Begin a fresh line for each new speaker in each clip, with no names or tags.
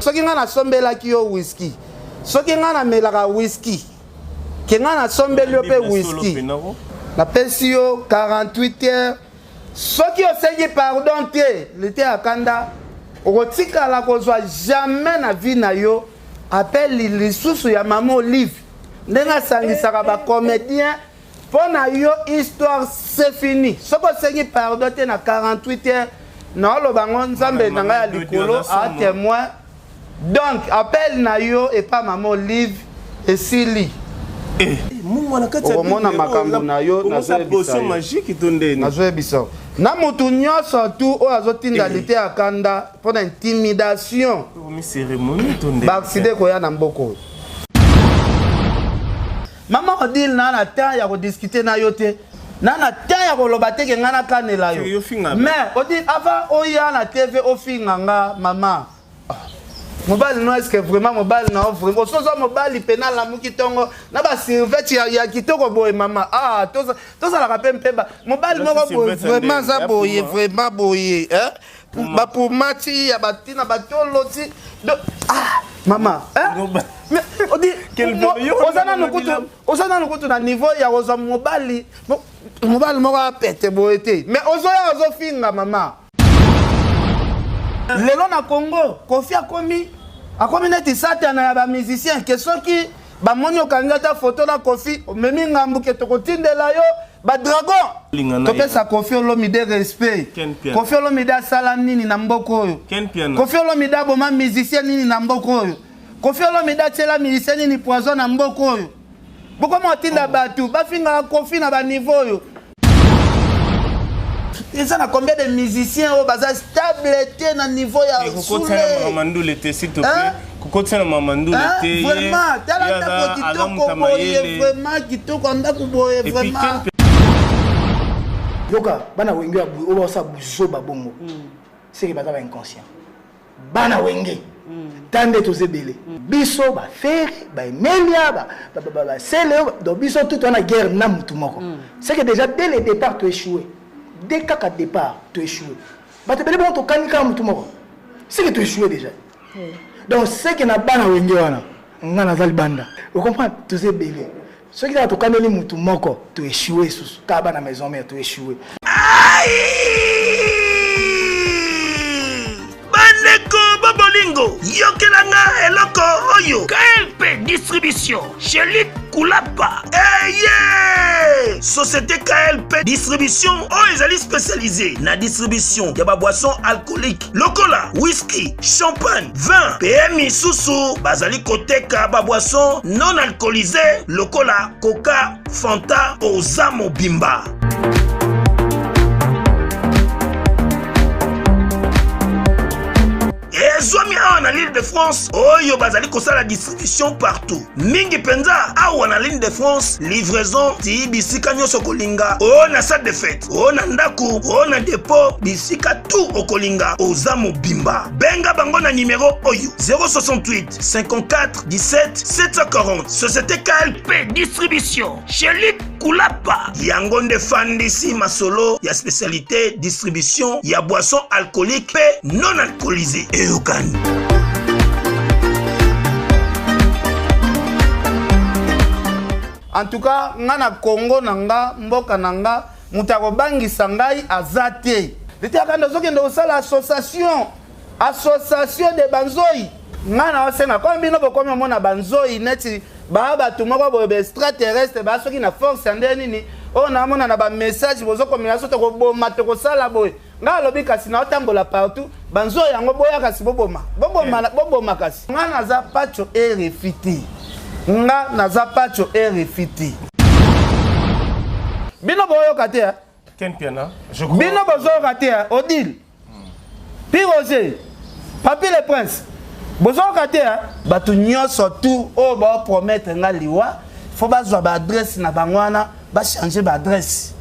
soki nga na sombelaki yo whisky soki nga na melaka whisky ke nga na sombeli yo pe whisky na pesi yo 48 heures soki osengi pardon te lite akanda okotikala kozwa jamais na vie na yo appelle lisusu ya mama Olive ndenge asangisaka bacomédien mpo na yo histoire c'est fini soki osengi pardon te na 48 heures na oloba ngo nzambe na ngai ya likolo a témoin donc appelle na yo et pas mama Olive esili omona makambo na yo nazoyebisa na mutu nyonso tu oyo azotinda lite akanda mpona intimidation baakside koya na mboka oyo mama Odile na temps ya kodiskute na yo te na temps ya koloba teke nga nakanela yo mais Odile avant oya na tv ofinga nga mama mobile no est-ce que vraiment mobile na vraiment osozo mobile pena la muki tongo na ba servette ya kitoko boye mama toza la rapem peba mobile moko boye vraiment za boye vraiment boye hein ba pour mati ya batina batoloti mama hein mais on dit osana nukutu na niveau ya ozo mobile moko apete boye te mais ozo finga mama lelo na Congo Kofi akomi neti satana ya ba musicien ke soki ba moni okangata photo na Kofi memi ngambuke tokotindela yo ba dragon to pesa Kofi Olomide respect Kofi Olomide sala nini na mboko oyo Kofi Olomide boma musicien nini na mboko oyo Kofi Olomide tela musicien nini poison na mboko oyo boko motinda batu bafinga Kofi na ba niveau oyo. Ils ont combien de musiciens au bazar stable na niveau ya soule.
S'il te plaît. Kokotsa na mamandou l'été.
Vraiment, talanta kitoko boye vraiment kitoko ndako boye vraiment.
Yoka bana wenge oba sa buso babongo. C'est que bata ba inconscient. Bana wenge. Tande to zebele. Biso ba faire ba melia ba sele do biso tout on a guerre na mutu moko. C'est que déjà dès le départ tu échoué. Dès qu'à départ, tu échoues. Mais tu peux pas te canica à tout moment. C'est que tu échoues déjà. Donc, c'est que n'a pas na wengewana. On a na banda. Vous comprenez? Tu sais bébé. Ce qui a te canica à tout moment, tu échoues sous cabane à maison mère, tu échoues.
Baneko Bobolingo, Yokelanga Eloko Oyo, KLP Distribution, chez Luc Koulapa. Yeah! Société KLP Distribution, ils spécialisés na distribution de boissons alcooliques, locola, whisky, champagne, vin, PMI Soussou, Bazali Koteka, boissons non alcoolisées, locola, coca, fanta, Ozamo Bimba. Zomi a l'île de France, Oyo bazali kosala distribution partout. Mingi penza a na l'île de France, livraison ti bisika nyoso kolinga. O na salle de fête, o na ndaku, o na dépôt, bisika tout okolinga. Ozamo Bimba. Benga bango na numéro Oyo 068 54 17 740. Société KLP Distribution. Chez Luc Koulapa. Yangonde Fandisi Masolo, ya spécialité distribution, ya boisson alcoolique pe non alcoolisée.
En tout cas, ngana Congo nanga mboka nanga mutako bangisa ngai azate. Liti akanda zokende osala association de banzoi. Ngana osenga kwa mbino bokomi mona banzoi neti ba tu moko bo extraterrestre ba soki na force ande nini o na mona na ba message bozo komela soto ko boma to ko sala boy. Nga lobi kasi na otambola partout banzo yango boya kasi boboma kasi nga naza pacho erefiti bino boyo kate
Ken Piana
bino bozo kate Odile Pirose Papi le Prince bozo kate batu nyonso tout o ba promettre nga liwa faut bazwa ba adresse na bangwana ba changer ba adresse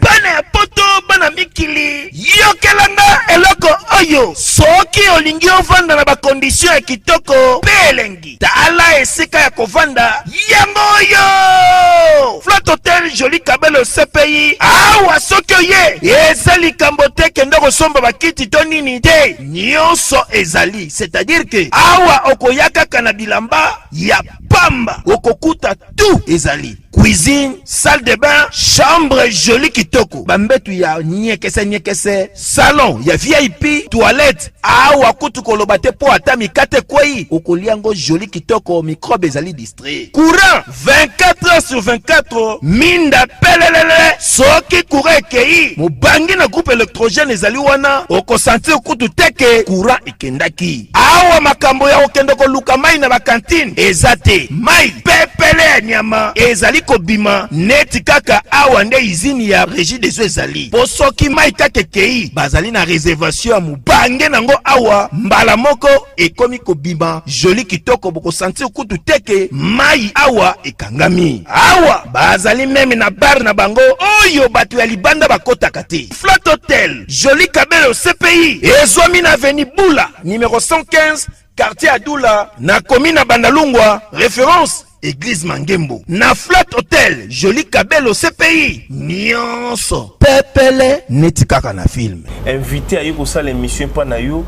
Bana poto bana mikili yokelanga eloko oyo soki olingi ovanda na bakondisio ya kitoko pelengi tala esika ya kovanda yango oyo Flat Hotel Joli Kabelo CPI awa soki oye eza likambo te kende kosomba bakiti to nini te nyonso ezali, c'est-à-dire que awa okoyaka kana bilamba ya pamba okokuta tout ezali, cuisine, salle de bain, chambre joli kitoko, bambetu ya nyekese, salon ya VIP, toilette awa kutu kolobate po ata mikate kwei okoliango joli kitoko, microbe ezali distrait, courant 24h/24 minda pelelele soki courant ekei mobangi na groupe électrogène ezali wana okosentir kutu teke courant ekendaki awa makambo ya okende koluka mai na bakantine ezate mai pepele ya nyama ezali kobima neti kaka awa nde izini ya régie des eaux ezali po soki mai kaka ekei bazali na réservation ya mobange nango awa mbala moko ekomi kobima joli kitoko bokosentir kutu teke mai awa ekangami awa bazali meme na bar na bango oyo bato ya libanda bakotaka te. Flat Hotel Joli Kabelo CPI ezwami na avenue Bula numéro 115 quartier Adoula na commune Bandalungwa, référence Église Mangembo. Na Flat Hotel Joli Kabelo CPI nyonso pepele neti kaka na film.
Invité à yo ça l'émission pa na yo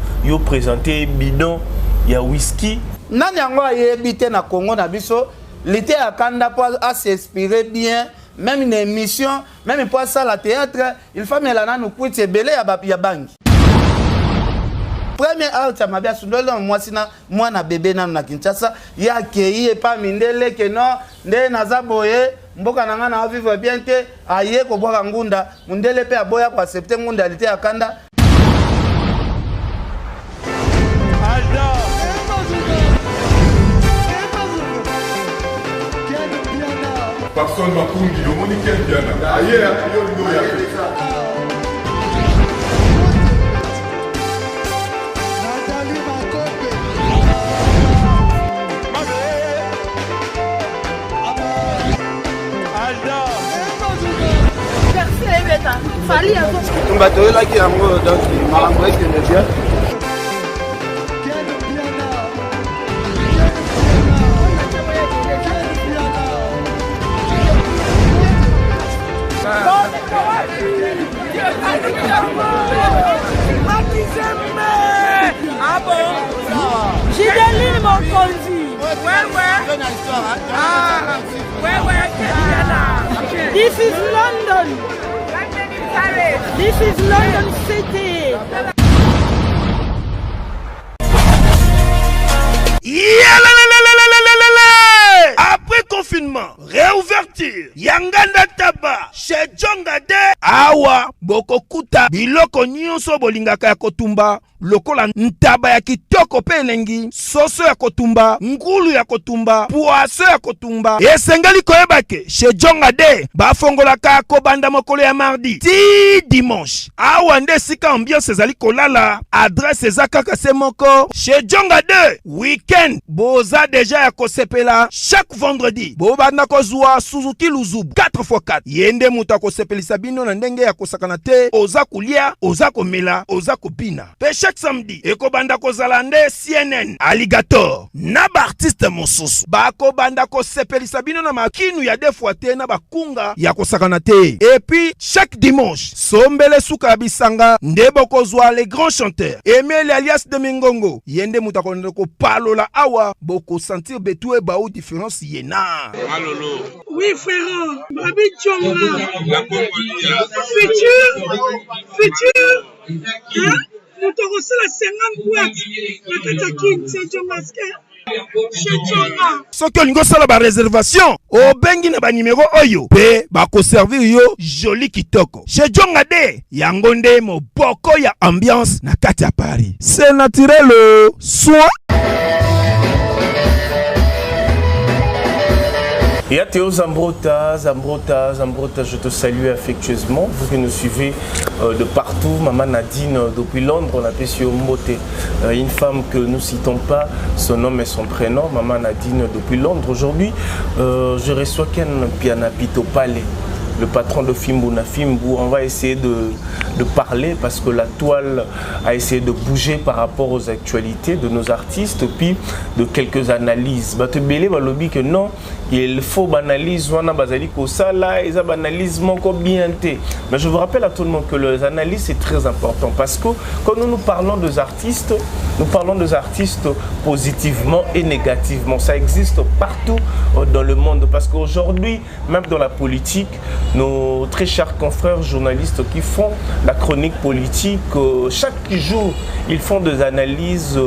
présenter bidon ya whisky.
Nani yango ayebite na Congo na biso l'été à Kanda pour à s'inspirer bien. Même une émission, même pour ça la théâtre, il faut me la nous couper belé ya bangi. Premier out ma bien sundolo moi na bébé na Kinshasa, ya kei et pas mindele que non, nde naza boye, mboka nanga na vivre bien te, aye ko boka ngunda, mundele pe aboya ko accepter ngunda l'été à Kanda.
Personne m'a conduit, le monde est bien. Ailleurs, il y a
J'ai mon conduit. This is London. This is London City.
Après confinement, réouverture, Yanganda Taba, chez Djongade, awa, bokokuta, biloko nyonso bolingaka ya kotumba, lokola ntaba ya kitoko pe elengi, soso ya kotumba, ngulu ya kotumba, poaso ya kotumba, esengali koyebake, chez Djongade, bafongolaka kobanda mokolo ya mardi, ti dimanche, awa nde sika ambiance ezali kolala, adresse ezakaka se moko, chez Djongade, weekend, boza deja ya kosepela, chaque vendredi, bobanda kozwa Suzuki Luzub 4x4, yende muta kosepelisa bino na ndenge ya kosakana te, oza kulia, oza komela, oza kopina. Pe chaque samedi, ekobanda kozala nde CNN, Alligator, na ba artiste mosusu, bako banda kosepelisa bino na makinu ya defwa te na bakunga ya kosakana te. Et puis, chaque dimanche, sombele suka bisanga, ndebo kozwa les grands chanteurs, Emile alias de Mingongo, yende muta ko palola awa, boko sentir betue ba ou différence yena.
Malolo.
Oui, frère. Babi Tchonga. Futur. Hein? Nous t'avons la 50 boîtes. La Katakin, c'est Tchongaske.
Soki olingo sala ba réservation obengi na ba numéro oyo pe ba ko servir yo joli kitoko chez Djongade yango nde moboko ya ambiance na kati ya Paris. C'est naturel soit
Et à Théo Zambrota, je te salue affectueusement, vous qui nous suivez de partout. Maman Nadine depuis Londres, on appelle sur Mbote, une femme que nous ne citons pas, son nom et son prénom, Maman Nadine depuis Londres. Aujourd'hui, je reçois Ken Pianapito Palais. le patron de Fimbu na Fimbu. On va essayer de parler parce que la toile a essayé de bouger par rapport aux actualités de nos artistes, puis de quelques analyses. Batebele balobi que non, il faut analyse wana bazali ko sala, ils analyse moko bien té. Mais je vous rappelle à tout le monde que les analyses c'est très important parce que quand nous parlons des artistes, nous parlons des artistes positivement et négativement. Ça existe partout dans le monde parce qu'aujourd'hui, même dans la politique, nos très chers confrères journalistes qui font la chronique politique, chaque jour, ils font des analyses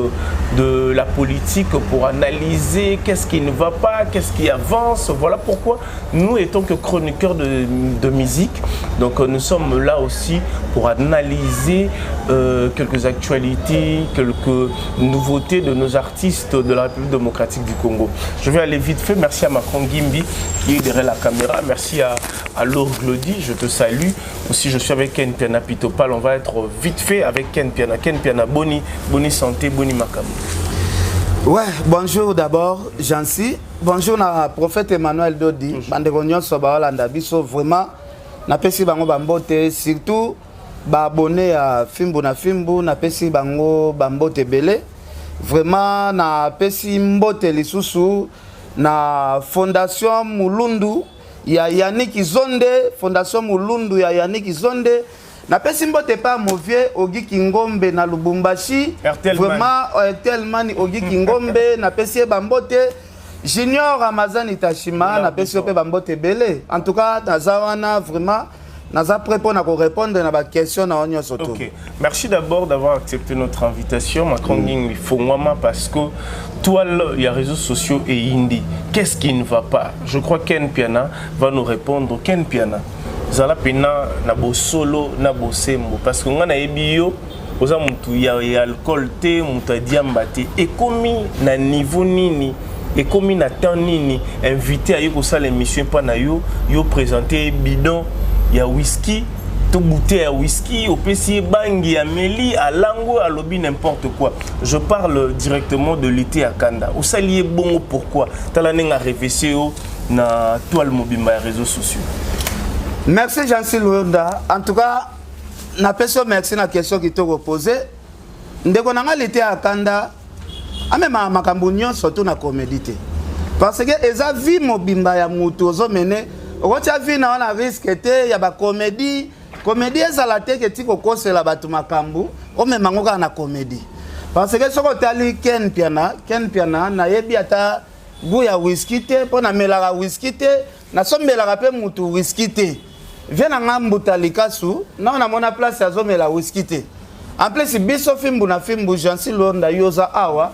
de la politique pour analyser qu'est-ce qui ne va pas, qu'est-ce qui avance. Voilà pourquoi nous, étant que chroniqueurs de musique, donc nous sommes là aussi pour analyser quelques actualités, quelques nouveautés de nos artistes de la République démocratique du Congo. Je vais aller vite fait. Merci à Macron Gimbi qui est derrière la caméra. Merci à Laure Glody, je te salue. Aussi, je suis avec Ken Piana Pitopal. On va être vite fait avec Ken Piana. Ken Piana, boni santé, boni makam.
Ouais, bonjour d'abord, Jancy. Bonjour na prophète Emmanuel Dodi. Bandegonyon Sobaolanda Biso, vraiment, na pesi bango bambote, surtout, ba abonné à Fimbu na Fimbu, na pesi bango bambote belé. Vraiment, na pesi mbote lisusu, na Fondation Mulundu, ya Yannick Zonde, Fondation Mulundu, ya Yannick Zonde. Na pesi mbote pa Movie Ogi Kingombe na Lubumbashi. Vraiment, tellement Ogi Kingombe, na pesi bambote. Junior Ramazani Tashima, na pesi ope bambote belé. En tout cas, na zawana, vraiment, naza prêt pour répondre à la question na onyo soto.
Ok, merci d'abord d'avoir accepté notre invitation. Macron il faut moi parce que toi il y a réseaux sociaux et indie. Qu'est-ce qui ne va pas? Je crois Ken Piana va nous répondre. Ken Piana, zala pena na bo solo na bo sembo parce que ngana ebio oza mutu ya alcool te mutu diamba te et komi na niveau nini et komi na temps nini invité à yo ko sala émission pa na yo présenter bidon ya whisky, tout goûter à whisky, au PC bangi, à Meli, à Lango, à Lobby, n'importe quoi. Je parle directement de l'été à Kanda. Où ça lié bon pourquoi? T'as l'année à réfléchir na toile mobile et réseaux sociaux.
Merci Jancy Luanda. En tout cas, na personne merci na question qui t'a reposé. Ndeko nanga l'été à Kanda, amema makambunyo surtout na comédie. Parce que eza vie mobimba ya mutu ozo mené. Quand tu as vu na on risque te ya ba comédie ezala te ke tiko kosela batu makambu o me mangoka na comédie parce que soko tali Ken Piana na yebi ata bu ya whisky te pona melaka whisky te na sombelaka pe mutu whisky te viens nga mbutalika su na on mona place ya zomela whisky te en plus biso Fimbu na Fimbu Jancy Londa yoza awa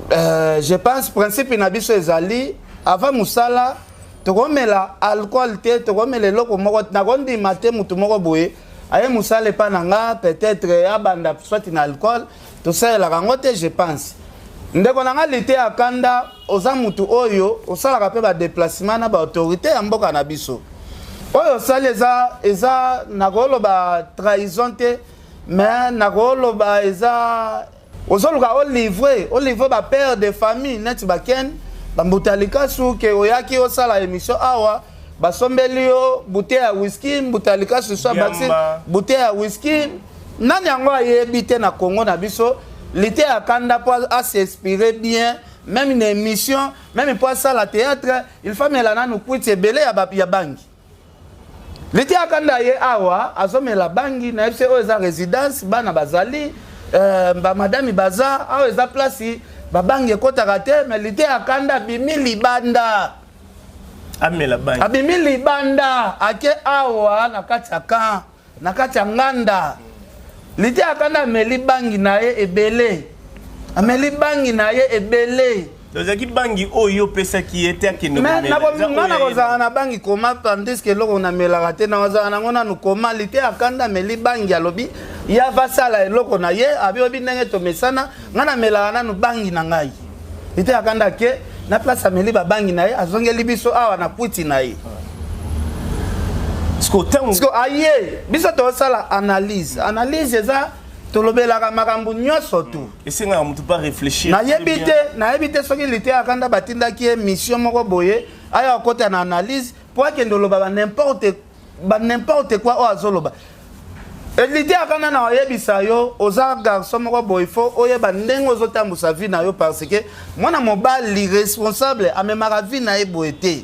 je pense principe na biso ezali avant musala tokomela alcool te tokomela loko moko na kondi maté mutu moko boye aye musale pa nanga peut-être abanda soit na alcool to ça la rangote je pense ndeko nanga lité akanda oza mutu oyo osala ka pe ba déplacement na ba autorité ya mboka na biso oyo sale eza na golo ba trahison te mais na golo ba eza ozoluka o livrer ba père de famille net ba ken Bambutalika suke oyaki osala émission awa basombeli yo bouteille ya whisky Mbutalika su so baxi bouteille ya whisky nani yango ayebi te na Congo na biso l'été à Kanda pour s'inspirer bien même une émission même pour ça la théâtre il faut melana nous kwiti belé ya bangi l'été à Kanda ye awa azomela bangi na FCO eza résidence bana bazali ba madame baza awa eza place babangi kotaka te mais l'été à Kanda bimi libanda
amela bangi
abimi libanda ake awa na kati ya nganda l'été à Kanda meli bangi na ye ebele ameli bangi na ye ebele
dozaki bangi oyo pesa ki était akino
mais na kozana na bangi koma tandis que loko na melaka te na kozana ngona no koma l'été à Kanda meli bangi alobi ya vasala eloko na ye abi ndenge to mesana ngana melaka nanu bangi na ngai l'été à Kanda ke na place ameli ba bangi na ye azongeli biso awa na puti na ye Sko aye biso to sala analyse eza tolobelaka makambo nyonso tu
esenga mutu pas réfléchir
na yebite soki l'été à Kanda batindaki émission moko boye aya okota na analyse pour que nous n'importe quoi au azoloba. Et l'idée à quand on a yebisayo aux garçons moko boy faut oyeba ndengo zotambu sa vie na yo parce que moi na mobile irresponsable a même ma vie na eboete.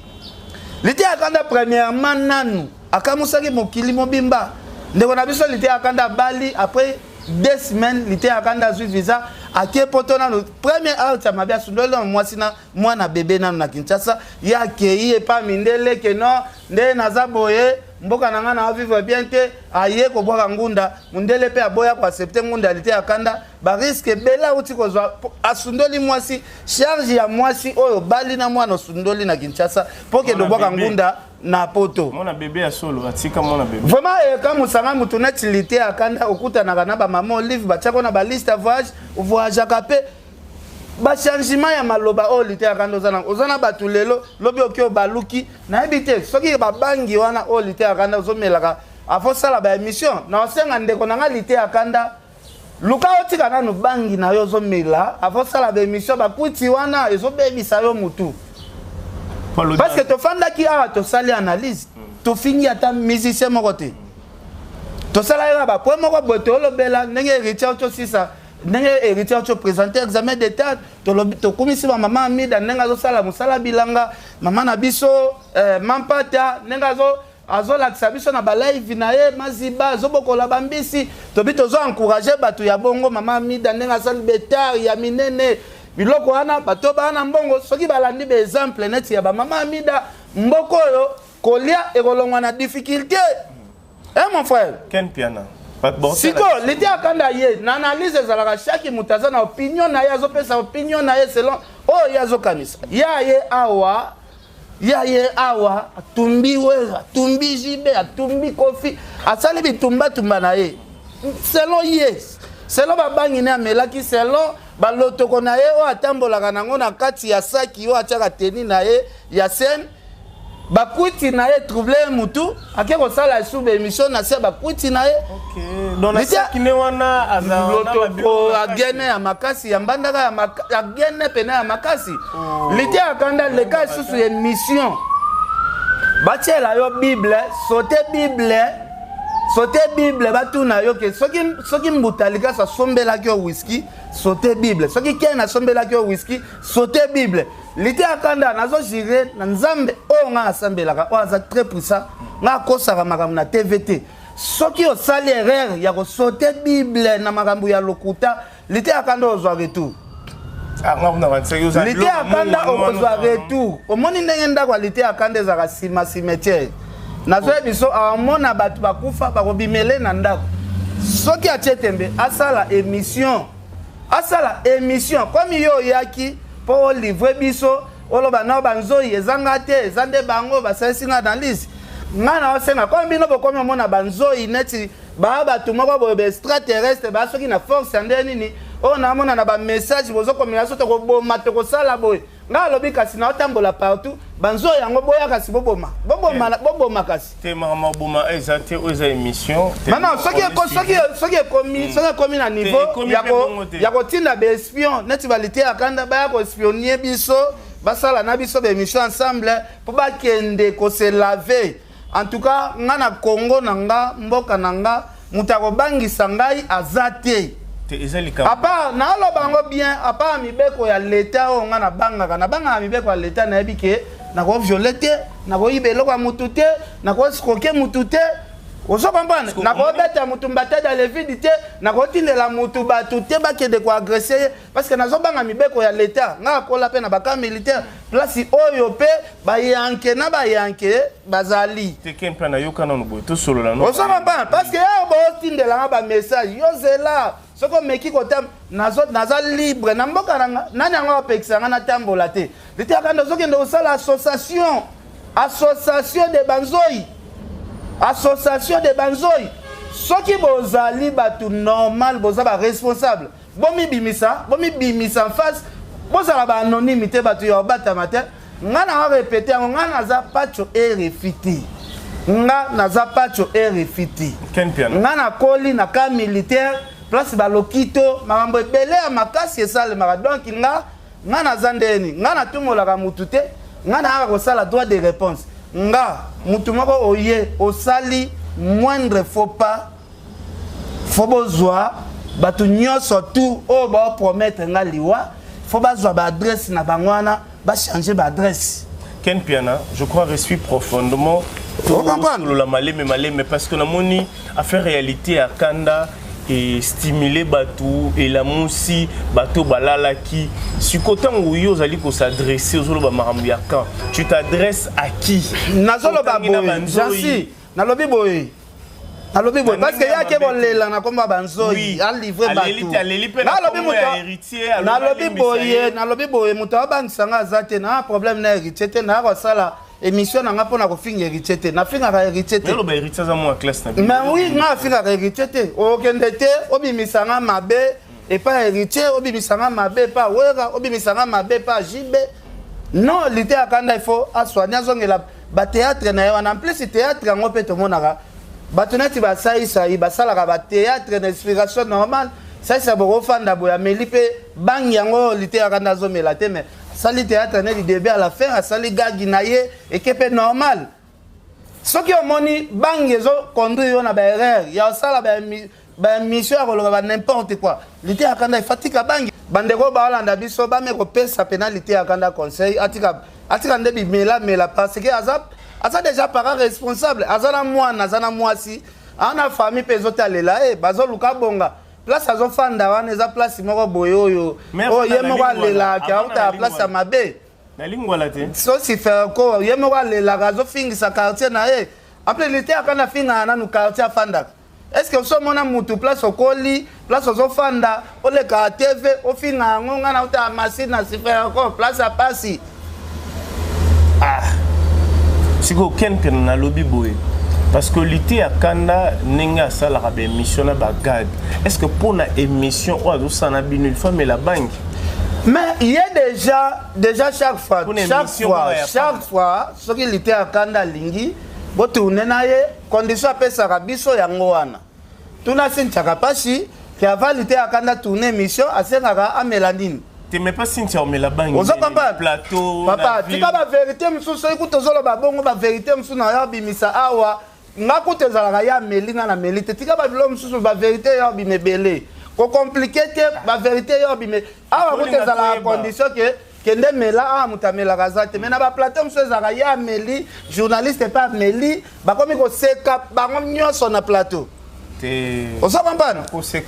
L'idée à quand premièrement nanu akamusaki mokili mobimba ndeko na biso l'idée à quand bali après 2 semaines l'idée à quand zu visa akie poto na le premier out ya mabia sundolo moi sina moi na bébé na Kinshasa ya kei e pa mindele ke non nde naza boye mboka nanga na vivre bien te aye ko boka ngunda mundele pe aboya ko accepter ngunda l'idée à kanda ba risque bela uti ko zwa asundoli mwasi charge ya mwasi oyo bali na mwana sundoli na Kinshasa pour que do boka ngunda na poto
mona bébé ya solo atika mona bébé
vraiment quand musanga mutuna tilité akanda okuta na kana ba maman olive ba tshako na ba liste voyage voyage akape ba changement ya maloba o lité akanda ozana batu lelo lobi okyo baluki na ebite soki ba bangi wana o lité akanda ozomelaka afo sala ba émission na osenga ndeko na lité akanda luka otika na no bangi na yo ozomela afo sala ba émission ba kuti wana ezobebisa yo mutu. Parce que tu fais qui a tu sali analyse, tu finis à ta musicien mon côté. Tu sali à la pour moi boito le bela, n'engue héritier aussi ça, n'engue héritier tu présenter examen d'état, tu commis ma maman amida, n'engue zo sala musala bilanga, maman nabiso, mampata, n'engue zo azo la biso na balai vinaye maziba zoboko la bambisi, tu bito zo encourager batu ya bongo maman amida, n'engue sal betar ya minene. Biloko wana bato bana mbongo soki balandi be exemple net ya ba mama amida mboko yo kolia ekolongwa na difficulté. Mon frère
Ken Piana
siko l'idée akanda ye na analyse zalaka chaque mutaza na opinion na yazo pesa opinion na ye selon oh yazo kanisa ya ye awa tumbi wera tumbi jibe tumbi kofi asali bitumba tumba na ye selon yes selon babangi na melaki selon balotoko na ye o atambolaka nango na kati ya saki o atiaka teni na ye ya scène bakuti na ye trouble mutu ake kosala sous émission na se bakuti na ye
donc na saki ne wana
azalotoko agene ya makasi ya mbandaka ya agene pena ya makasi liti akanda leka susu émission batiela yo bible sauter Bible batuna yo ke soki mbutalika sa sombela ki whisky sauter Bible soki kena sombela ki whisky sauter Bible liti akanda nazo jire na nzambe o nga asambelaka o aza très puissant nga kosaka makambo na TVT soki o sali erreur ya ko sauter Bible na makambo ya lokuta liti akanda ozwa retour liti akanda ozwa retour omoni ndenge ndako liti akanda ezaka sima cimetière nazo biso amona batu bakufa bakobimele na ndako soki achetembe asala émission comme yo yaki pour livrer biso oloba na banzoi ezanga te ezande bango basasinga analyse ngana osenga comme bino bokomi omona banzoi neti batu moko bobe extraterrestre basoki na force ande nini o na mona na ba message bozo kombinaso to koboma to kosala boy nga lobi kasi na otambola partout banzo yango boya kasi boboma kasi
te mama boma ezate oza émission
maintenant soki komi na niveau ya kotinda be espion neti balite akanda baya ko espionner biso basala na biso be émission ensemble pour bakende ko se laver en tout cas nga na Congo nanga mboka nanga mutako bangisa ngai azate apa na lo bango bien apa mibeko ya leta o nga na banga mibeko ya leta na ebike na ko violete na ko ibelo kwa mutute na ko skoke mutute ozo comprendre na ko beta mutumbata da levidité na ko tindela mutu batute bakede ko agresser parce que nazo banga mibeko ya leta nga ko la pe na baka militaire place oyo pe bayanke bazali
te kempa na yokana no boy to solo la no
ozo comprendre parce que ya bo tindela ba message yo zela soko meki kotam naza libre na mboka nanga nani yango apekisa nga na tambola te liti akanda ozokende kosala association de banzoi soki bozali batu normal boza ba responsable bomi bimisa en face bozala ba anonymité batu ya obatama te nga na répéter yango nga naza pacho RFT nga na koli na ka militaire place balokito makambo ebele ya makasi esalemaka donc nga naza ndeni nga natumolaka mutu te nga na kosala droit de réponse nga mutu moko oye osali moindre faux pas faut bozwa batu nyonso tout o ba promettre nga liwa faut bazwa ba adresse na bangwana ba changer ba adresse.
Ken Piana, je crois reçu profondément tout la malé parce que namoni a fait réalité à Kanda et stimuler bateau et la moussi bateau balala qui si côté où yo zali ko s'adresser aux ba marambiaka tu t'adresses à qui
nazolo ba boy jansi na lobi boy parce que ya ke bolela na komba banzoi a livrer bateau na lobi boy muto abangisanga azate na problème na héritier te na ko sala émission na ngapona ko finga héritier te na finga ka héritier te
mais lo ba héritier za mo classe na
mais oui na finga ka héritier te o kende te obimisanga mabe et pas héritier obimisanga mabe pas wera obimisanga mabe pas jibe non l'ité akanda il faut assoigner zongela ba théâtre na yo en plus théâtre ngo pe to monaka batonati ba saïsa ba sala ka ba théâtre d'inspiration normale ça ça bo fanda boya melipe bang yango l'ité akanda zomela te mais ça le théâtre n'est du début à la fin ça les gars guinaye et qui est normal ce qui ont moni bangezo conduit on a ba erreur il y a ça la ba mission à n'importe quoi l'ité akanda il fatigue bang bandeko ba landa biso ba me ko pesa pénalité akanda conseil atika ndebi mela parce que asa déjà parent responsable azana moi si ana famille pezote alela bazo luka bonga place azo fanda wana eza place moko boyoyo ye moko alela ka place mabe
na lingwala te
so si faire ko ye moko alela azo fingisa quartier na après l'été akana finga na no quartier fanda est-ce que so mona mutu place okoli place ozo fanda ole ka TV ofinga ngonga na uta machine na si faire ko place a pasi
siko ken na lobby boy parce que l'été à Kanda nenga sala ka be mission na bagad est-ce que pour na émission ou azo sana binu il faut mais la banque
mais il y a déjà chaque fois ce qui l'été à Kanda lingi bo tourner na ye condition pesa ka biso yango wana tuna sinchaka pasi ki avant l'été à Kanda tourner mission asengaka a Mélanine.
Tu n'es pas si tu as mis la banque.
On s'en parle.
Plateau.
Papa, tu as la vérité, monsieur, c'est écoute, tu as la bonne vérité, monsieur, na bimisa awa. Ngakoute zala ya melinga na melite. Tu as la monsieur, la vérité ya bimebele. Ko compliqué te, la vérité ya bime. Awa koute zala condition que kende mela mutamela gazate. Mais na ba plateau monsieur zala ya meli, journaliste pas meli, ba komi ko seka ba ngom nyonso na plateau. On s'en va pas. C'est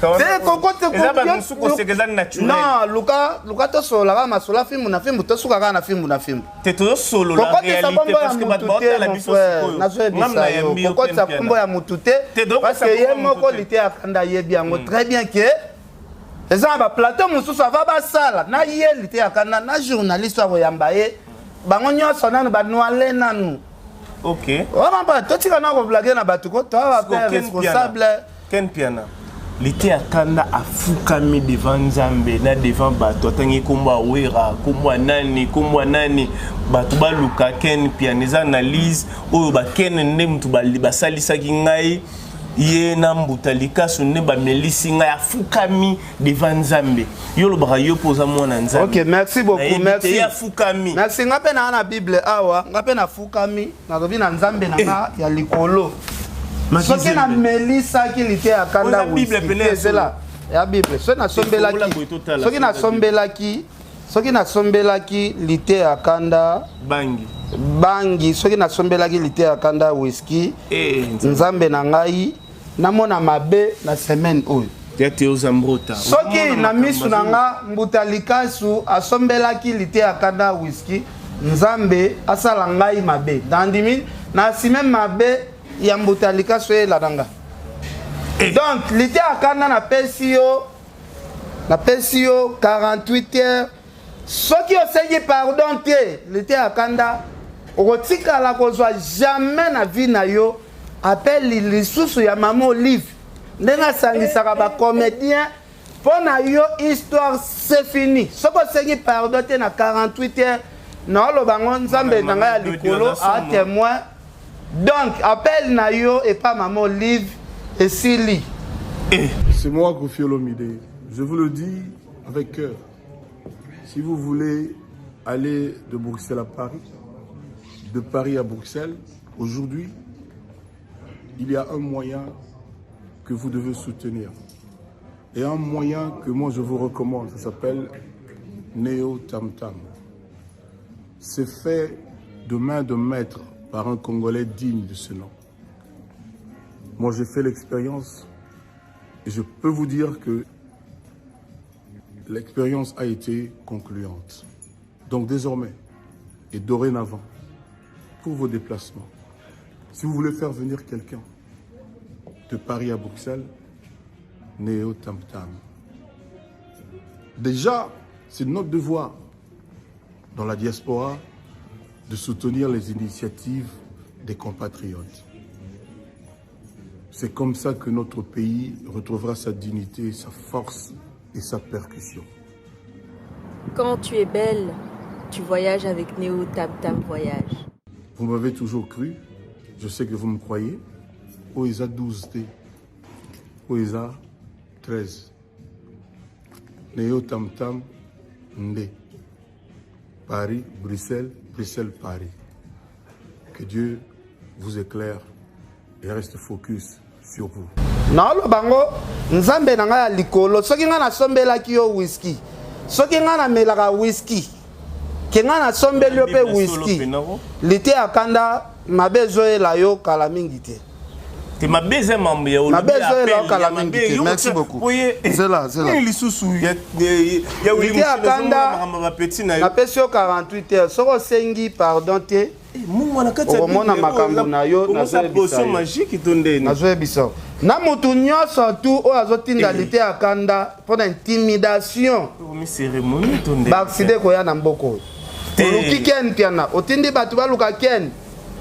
non, Luka to sola ma sola film na film to suka na film na film.
T'es tout solo la réalité parce que batota la biso
sikoyo. Pourquoi ça kombo ya mutute parce que ye moko lité akanda ye bien très bien que les gens ba plateau musu ça va ba sala na ye lité akanda na journaliste wa yamba ye bango nyoso nanu ba noale nanu.
Ok.
On va pas tout ça na ko blaguer na batuko to va faire responsable.
Ken Piana. L'été à Kanda a fukami devant Nzambe na devant bato tangi komba wera komba nani bato baluka Ken Piana za analyse oyo ba Ken ne mtu basalisa kingai ye na mbutalika sonne ba melisi ngai a fukami devant Nzambe yolo ba yo poza mona Nzambe.
OK, merci beaucoup, merci.
Ya fukami.
Merci ngape na Bible awa, ngape na fukami na robi na Nzambe na ya likolo. Soki na melisa ki lité akanda c'est là ya Bible soki na sombelaki lité akanda bangi soki na sombelaki lité akanda whisky Nzambe na ngai namona mabe na semaine oyo soki na misu na nga mbutalikasu asombelaki lité akanda whisky Nzambe asala ngai mabe dandimi na sime mabe yambutalika soye la danga. Donc l'ité akanda na pesio 48 heures ce qui osegi pardon te l'ité akanda okotika la kozwa jamais na vie na yo appelle lisusu ya mama Olive ndenga sangisaka ba comédien pona yo histoire c'est fini ce qui osegi pardon te na 48 heures na lo bango Nzambe nanga ya likolo a témoin. Donc, appelle Nayo et pas maman Olive et Sili.
C'est moi, Kofi Olomide. Je vous le dis avec cœur. Si vous voulez aller de Bruxelles à Paris, de Paris à Bruxelles, aujourd'hui, il y a un moyen que vous devez soutenir. Et un moyen que moi je vous recommande, ça s'appelle Néo Tam Tam. C'est fait de main de maître par un Congolais digne de ce nom. Moi j'ai fait l'expérience et je peux vous dire que l'expérience a été concluante. Donc désormais et dorénavant, pour vos déplacements, si vous voulez faire venir quelqu'un de Paris à Bruxelles, Néo Tam Tam. Déjà, c'est notre devoir dans la diaspora de soutenir les initiatives des compatriotes. C'est comme ça que notre pays retrouvera sa dignité, sa force et sa percussion.
Quand tu es belle, tu voyages avec Néo Tam Tam Voyage.
Vous m'avez toujours cru, je sais que vous me croyez. OESA 12T, OESA 13, Néo Tam Tam, Ndé, Paris, Bruxelles, Bruxelles, Paris. Que Dieu vous éclaire et reste focus sur vous.
Na lo bango nzambe na nga likolo soki nga na sombelaki yo whisky soki nga na melaka whisky ke nga na sombeli yo pe whisky lite akanda mabezo ela yo kala mingi te.
Merci
beaucoup. C'est là. La pression 48 heures. Soko sengi pardon te. Omona makambo na yo na potion magique tonde. Na zo biso. Na mutu nyonso tu o azotinda lite akanda pour intimidation.
Cérémonie tonde.
Bakside ko ya na mboko. Oluki ken piana. Otindi batu baluka ken.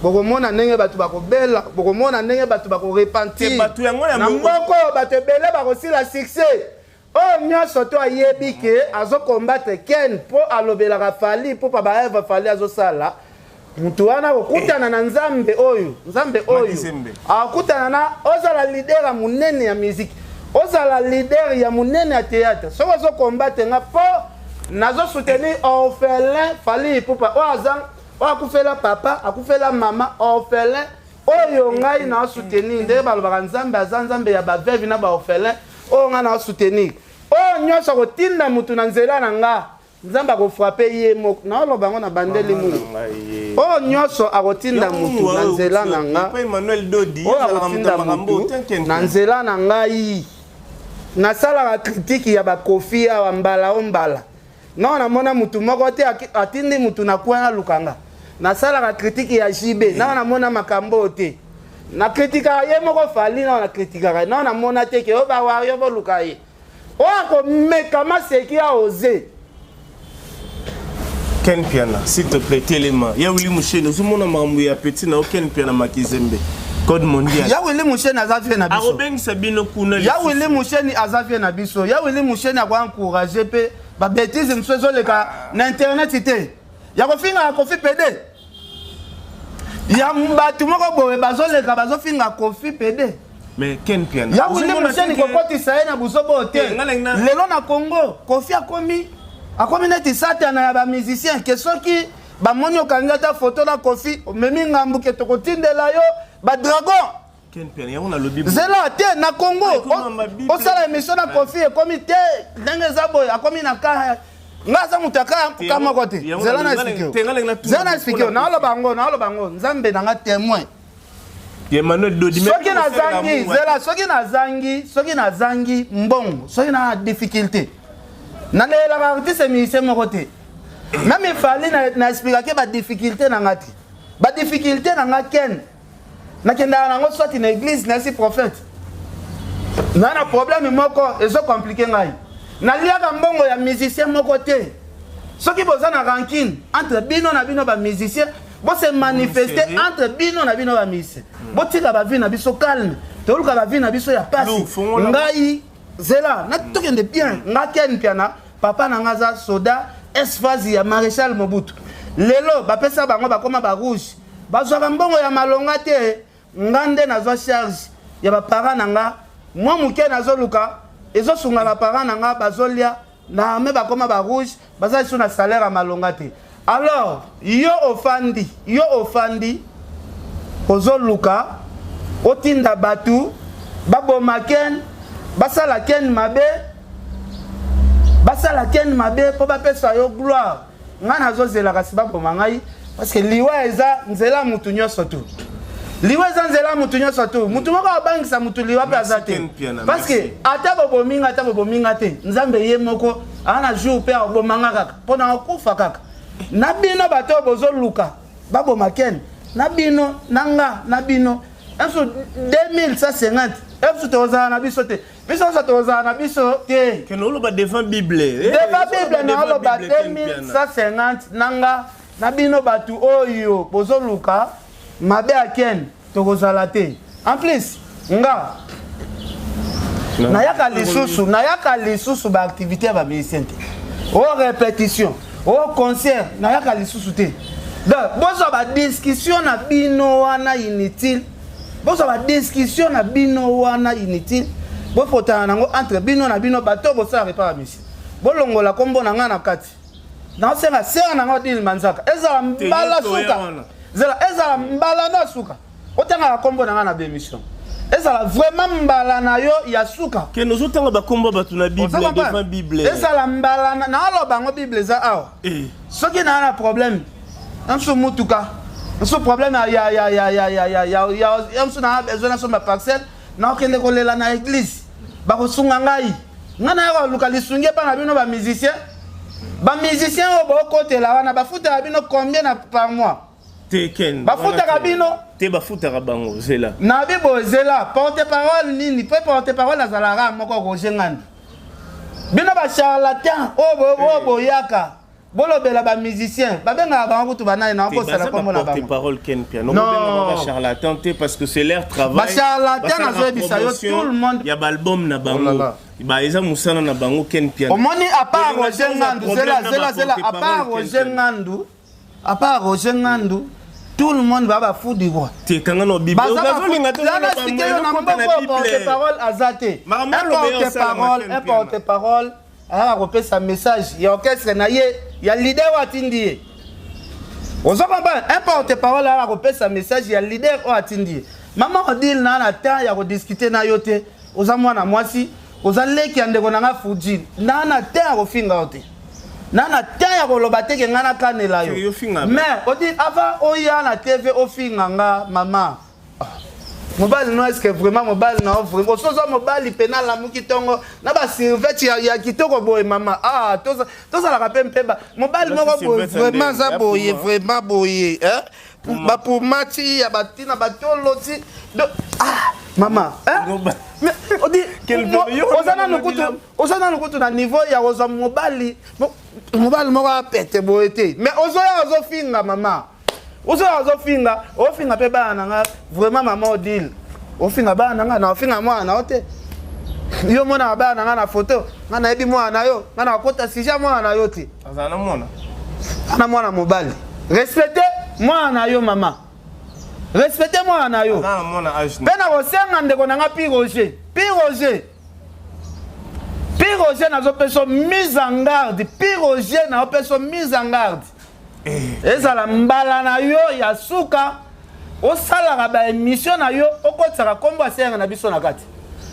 Bokomona ndenge batu bakobela, bokomona ndenge batu bakorepentir. Na mboko batu ebele bakosila succès. Oh nyonso to ayebi ke azo combattre Ken po alobelaka Fali po pa ba Eva Fali azosala. Mutu wana kokutana na nzambe oyo, akutana na ozala leader ya munene ya musique, ozala leader ya munene ya théâtre. Soko zo combattre nga po nazo soutenir orphelin Fali po pa o azang akufela papa, akufela mama, orphelin, oyo ngai na soutenir, nde balobaka nzambe azanzambe ya bavevi na ba orphelin, oyo ngai na soutenir. Oyo nyonso kotinda mutu na nzela na nga, nzambe akofrape ye moko, na oloba ngo na bandeli mu. Oyo nyonso akotinda mutu na nzela na nga, oyo akotinda mutu na nzela na ngai. Nasalaka critique ya bakofi awa mbala o mbala. Non na mona mutu moko te atindi mutu na kwa lukanga. Na sala la critique ya JB na mona makambo te. Na kritika ye moko Fali na kritika na mona te ke o ba wa yo voluka ye. O ko mekama seki a osé.
Ken Piana, s'il te plaît, téléma. Ya Willy Mouché, nous sommes en ya petit na Ken Piana makizembe. Code mondial.
Ya Willy Mouché na zafie na biso.
Arobeng Sabino kuna.
Ya Willy Mouché ni azafie na biso. Ya Willy Mouché na kwa encourager pe ba bêtise msozo leka na internet ite. Ya kofinga kofi PD. Ya mbatu moko bowe bazoleka bazofinga kofi PD.
Mais Ken Piana.
Ya Willy Mouché ni kokoti saye na buzobo hotel. Lelo na Congo, Kofi akomi neti satana ya ba musicien ke soki ba moni okangata photo na Kofi memi ngambu ke tokotindela yo ba dragon.
Ken Piana, on a le bible.
Zela te na Congo. O sala émission na Kofi e komi te ndenge zaboy akomi na ka ngaza mutaka kama kote. Zela na explique. Zela na explique na lo bango nzambe na nga témoin.
Emmanuel Dodime.
Soki na zangi mbongo, soki na difficulté. Na la artiste musicien moko te. Même Fali na expliquer ba difficulté na ngati. Ba difficulté na nga Ken. Na kenda na ngo soit na église na si prophète. Na problème moko ezo compliqué ngai. Na liaka mbongo ya musicien moko te. Soki boza na rancune entre bino na bino ba musicien, bo se manifester entre bino na bino ba musicien. Bo tika ba vie na biso calme. Toluka ba vie na biso ya pasi. Ngai Zela, na tokende bien, nga Ken Piana, papa na ngaza soda, esfazi ya Maréchal Mobutu. Lelo, bapesa bango bakoma ba rouge. Bazwa mbongo ya malonga te, ngande na zo charge ya ba parents na nga. Moi muke na zo luka, ezo sunga ba parents na nga bazolia, na me bakoma ba rouge, baza iso na salaire ya malonga te. Alors, yo ofandi, ozo luka, otinda batu, babo maken, basala ken mabe, po bapesa yo gloire. Ngana zo zela kasi babo mangai, parce que liwa eza nzela mutu nyoso tu. Liwa eza nzela mutu nyoso tu. Mutu moko abangisa mutu liwa pe azate. Parce que ata bobo minga te. Nzambe ye moko ana jour pe abomanga kaka. Pona okufa kaka. Na bino bato bozo luka. Babo maken. Na bino nanga na bino. Enso 2150. Enso toza na biso te. Biso toza na biso te.
Que nous ba devant Bible.
Devant Bible na lo ba 2150 nanga na bino batu oyo bozo luka. Mabe aken tokozala te. En plus nga nayaka lisusu ba activité ba musicien te. O répétition, o concert nayaka lisusu te. Donc bozo ba discussion na bino wana inutile. Bo fotana nango entre bino na bino bato bosala repara misi. Bolongola kombo na nga na kati. Na senga sera nango dil manzaka. Ezala mbala suka. Ezala mbala na suka. Otanga kombo na nga na bémission. Ezala vraiment mbala na yo ya suka.
Que nous otanga ba kombo batu na Bible devant Bible.
Ezala mbala na aloba ngo Bible za awa. Soki na problème. Anso mutuka. Anso problème ya anso na besoin na parcelle. Na okende kolela na église. Ba kosunga ngai. Ngana ya luka lisunge pa na bino ba musicien. Ba musicien o ba kotela wana ba futa bino combien par mois?
Teken.
Ba futa bino.
Te ba futa bango zela.
Na bibo zela porte-parole nini? Pe porte-parole na zalara moko Roger Ngandi. Bino ba charlatan o boyaka. Bolobela ba musicien. Ba benga ba ngutu bana na ko sala comme na ba.
Porte-parole Ken Piano. Non, ba charlatan parce que c'est leur travail.
Ba charlatan na zo bisayo tout le monde.
Ya ba album na bango. Ba eza musana na bango Ken Piano.
Omoni à part Roger Ngandu, zela à part Roger Ngandu, tout le monde va foutre du roi.
Te kanga no Bible.
Porte-parole azate. Un porte-parole a repéré sa message. Il y a orchestre na ye, il y a leader atindi. On s'en comprend. Un porte-parole a repéré sa message, il y a leader atindi. Maman on dit na la temps il y a discuter na yote. Oza na mwasi, oza leki andeko na fuji. Na terre au finga ote. Nana terre au lobate ke ngana kanela yo. Mais on dit avant oya na TV au finga nga maman. Mobile non est-ce que vraiment mobile non vraiment sozo mobile penal la mukitongo na ba servette ya kitoko boy maman ah toza la rappel mpeba mobile moko boy vraiment za boye vraiment boye hein ba pour mati ya batina batoloti ah maman hein mais on dit osana nukutu na niveau ya ozo mobile moko apete boye te mais ozo finga maman ofinga pe bana nga vraiment maman odile ofinga bana nga na ofinga mwana ote yo mona bana nga na photo nga na ebi mwana yo nga na kota sija mwana yo ti
azana mwana
ana mwana mobali respectez mwana yo mama respectez mwana yo
azana mwana age
pe na kosenga ndeko na nga pi Roger nazo peso mise en garde pi Roger na peso mise en garde. Ezala mbala na yo ya suka osala ba émission na yo okotsaka kombo asenga na biso na kati.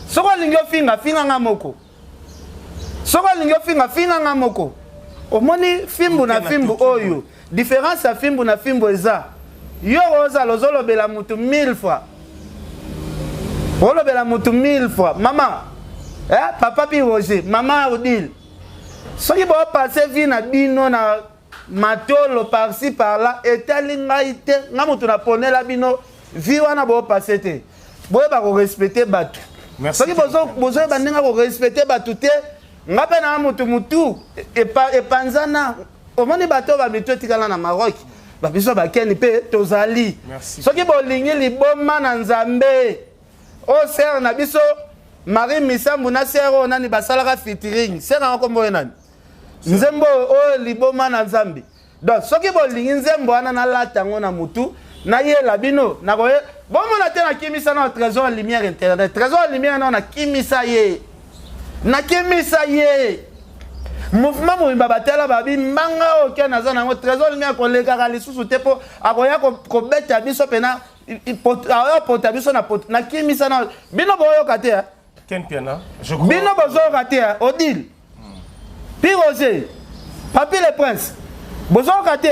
Soko lingyo finga nga moko. Omoni fimbu na fimbu oyo. Différence ya fimbu na fimbu eza. Yo oza lozolo bela mutu 1000 fois. Olobela mutu 1000 fois. Maman, papa pi Roger, maman Odile. Soki bo passer vie na bino na matolo par-ci par-là etali ngai te nga mutu na ponela bino vi wana bo passer te boye ba ko respecter batu soki bozo bandinga ko respecter batu te nga pe na mutu epanzana omoni bato ba mitu etikala na Maroc ba biso ba keni pe tozali soki bolingi liboma na Nzambe o ser na biso Marie Misambu na sero nani basalaka featuring sera nkombo nani Nzembo o liboma na Nzambe. Donc soki bolingi nzembo wana na latango na mutu na yela bino na koye bomo na te na kimisa na trésor lumière internet. Trésor lumière na kimisa ye. Na kimisa ye. mouvement mobimba batela babi manga oke naza nango trésor mi akolekaka lisusu te mpo akoya kobeta biso pena apota biso na kimisa na bino boyoka te bino bozoyoka te Odile Piroger Papi le Prince bozoyoka te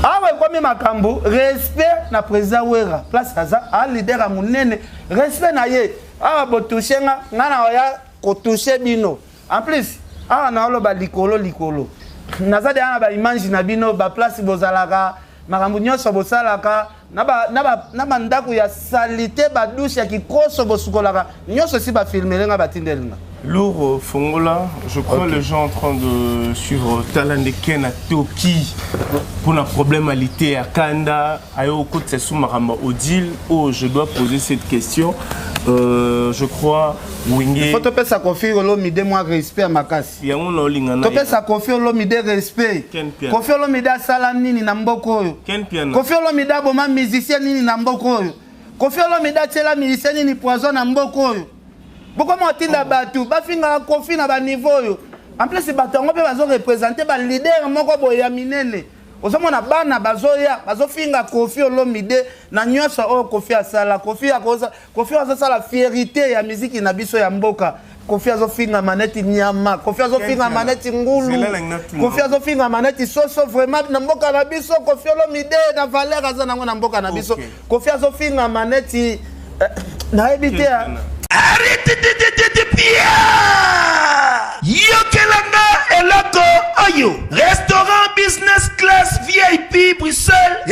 awa ekomi makambo respect na président Wera place aza a leader ya monene respect na ye awa botouche nga na oya kotouche bino en plus awa na oloba likolo naza deya na baimage na bino baplace bozalaka makambo nyonso bosalaka na bandako ya salite badouche ya kikoso bosukolaka nyonso si bafilmelenga batindelinga
Lourd Fongola, je crois les gens en train de suivre Talande Ken à Toki pour un problème à l'été à Kanda, à Yoko Tsesumarama Odile, où je dois poser cette question. Je crois, Wingé.
Il faut te faire sa confier au lomide, moi respect à ma casse.
Il y a un lolingana.
Tu peux sa confier au lomide respect. Confier au lomide à Salamini Namboko. Confier au lomide à Boma musicien Nini Namboko. Confier au lomide à Tela musicien Nini Poison Namboko. Pourquoi moi tinda batu ba finga confier na ba niveau yo. En plus batu ngo pe bazo représenter ba leader moko boya minene. Ozomona bana bazoya bazofinga Kofi Olomide na nyonso o Kofi asala Kofi azosala fierté ya musique na biso ya mboka. Kofi azofinga maneti nyama Kofi azofinga maneti ngulu Kofi azofinga maneti soso vraiment na mboka na biso Kofi Olomide na valeur aza nango na mboka na biso Kofi azofinga maneti na ebite
arrête de Pia Yokelanga eloko oyo restaurant business class VIP Bruxelles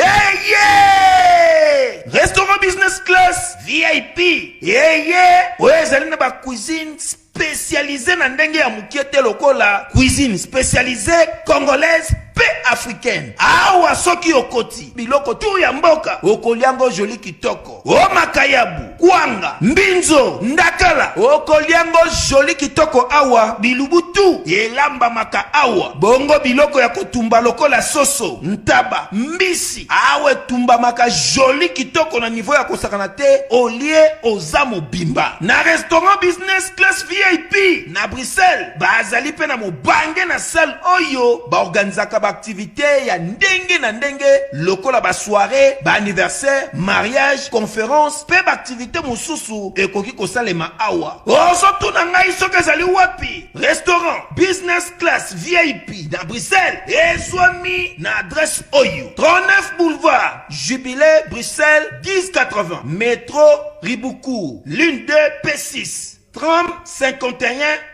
restaurant business class VIP ezali na ba cuisine spécialisée na ndenge ya mukiete lokola cuisine spécialisée congolaise pe africaine awa soki okoti biloko tu ya mboka okoliango joli kitoko o makayabu kwanga mbinzo ndakala okoliango joli kitoko awa bilubutu elamba maka awa bongo biloko ya kotumba lokola soso ntaba mbisi awe tumba maka joli kitoko na niveau ya kosakana te olie oza mobimba na restaurant business class VIP na Bruxelles bazali pe na mobange na salle oyo ba organizaka ba activité ya ndenge na ndenge lokola ba soirée ba anniversaire mariage conférence pe ba activité mususu ekoki kosalema awa oso tuna ngai soki ezali wapi restaurant business class VIP na Bruxelles ezwami na adresse oyo 39 boulevard Jubilé Bruxelles 1080 métro Riboucourt l'une 2 P6 30 51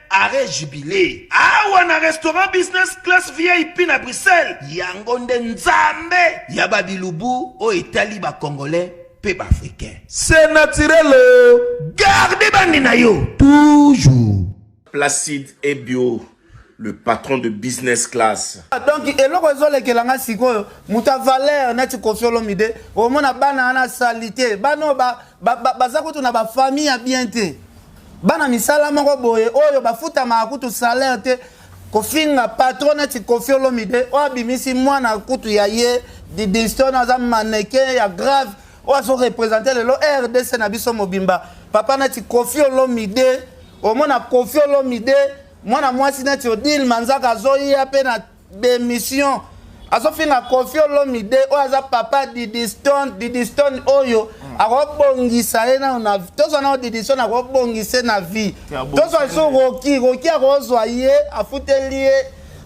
arrêt Jubilé. Awa na restaurant business class VIP na Bruxelles. Yango nde nzambe ya babilubu o Italie ba congolais pe ba africain. C'est naturel. Gardez bandi na yo toujours.
Placide et bio. Le patron de business class.
Donc, et le kelanga siko, muta valeur na Kofi Olomide, au mona bana na salité, bano bazakutu na ba famille bien te. Bana misala moko boye, oyo bafuta makutu salaire te, kofinga patron na Kofi Olomide, o abimisi mwana kutu ya ye, di diston aza mannequin ya grave, o aso représenter le RDC na biso mobimba. Papa na Kofi Olomide, au mona Kofi Olomide, mwana mwasi neti Odile Manzaka zoya pe na démission azofinga Kofi Olomide o aza papa Didi Stone oyo akobongisa ye na tozo na Didi Stone akobongisa na vie tozo so Roki akozwa ye afuteli ye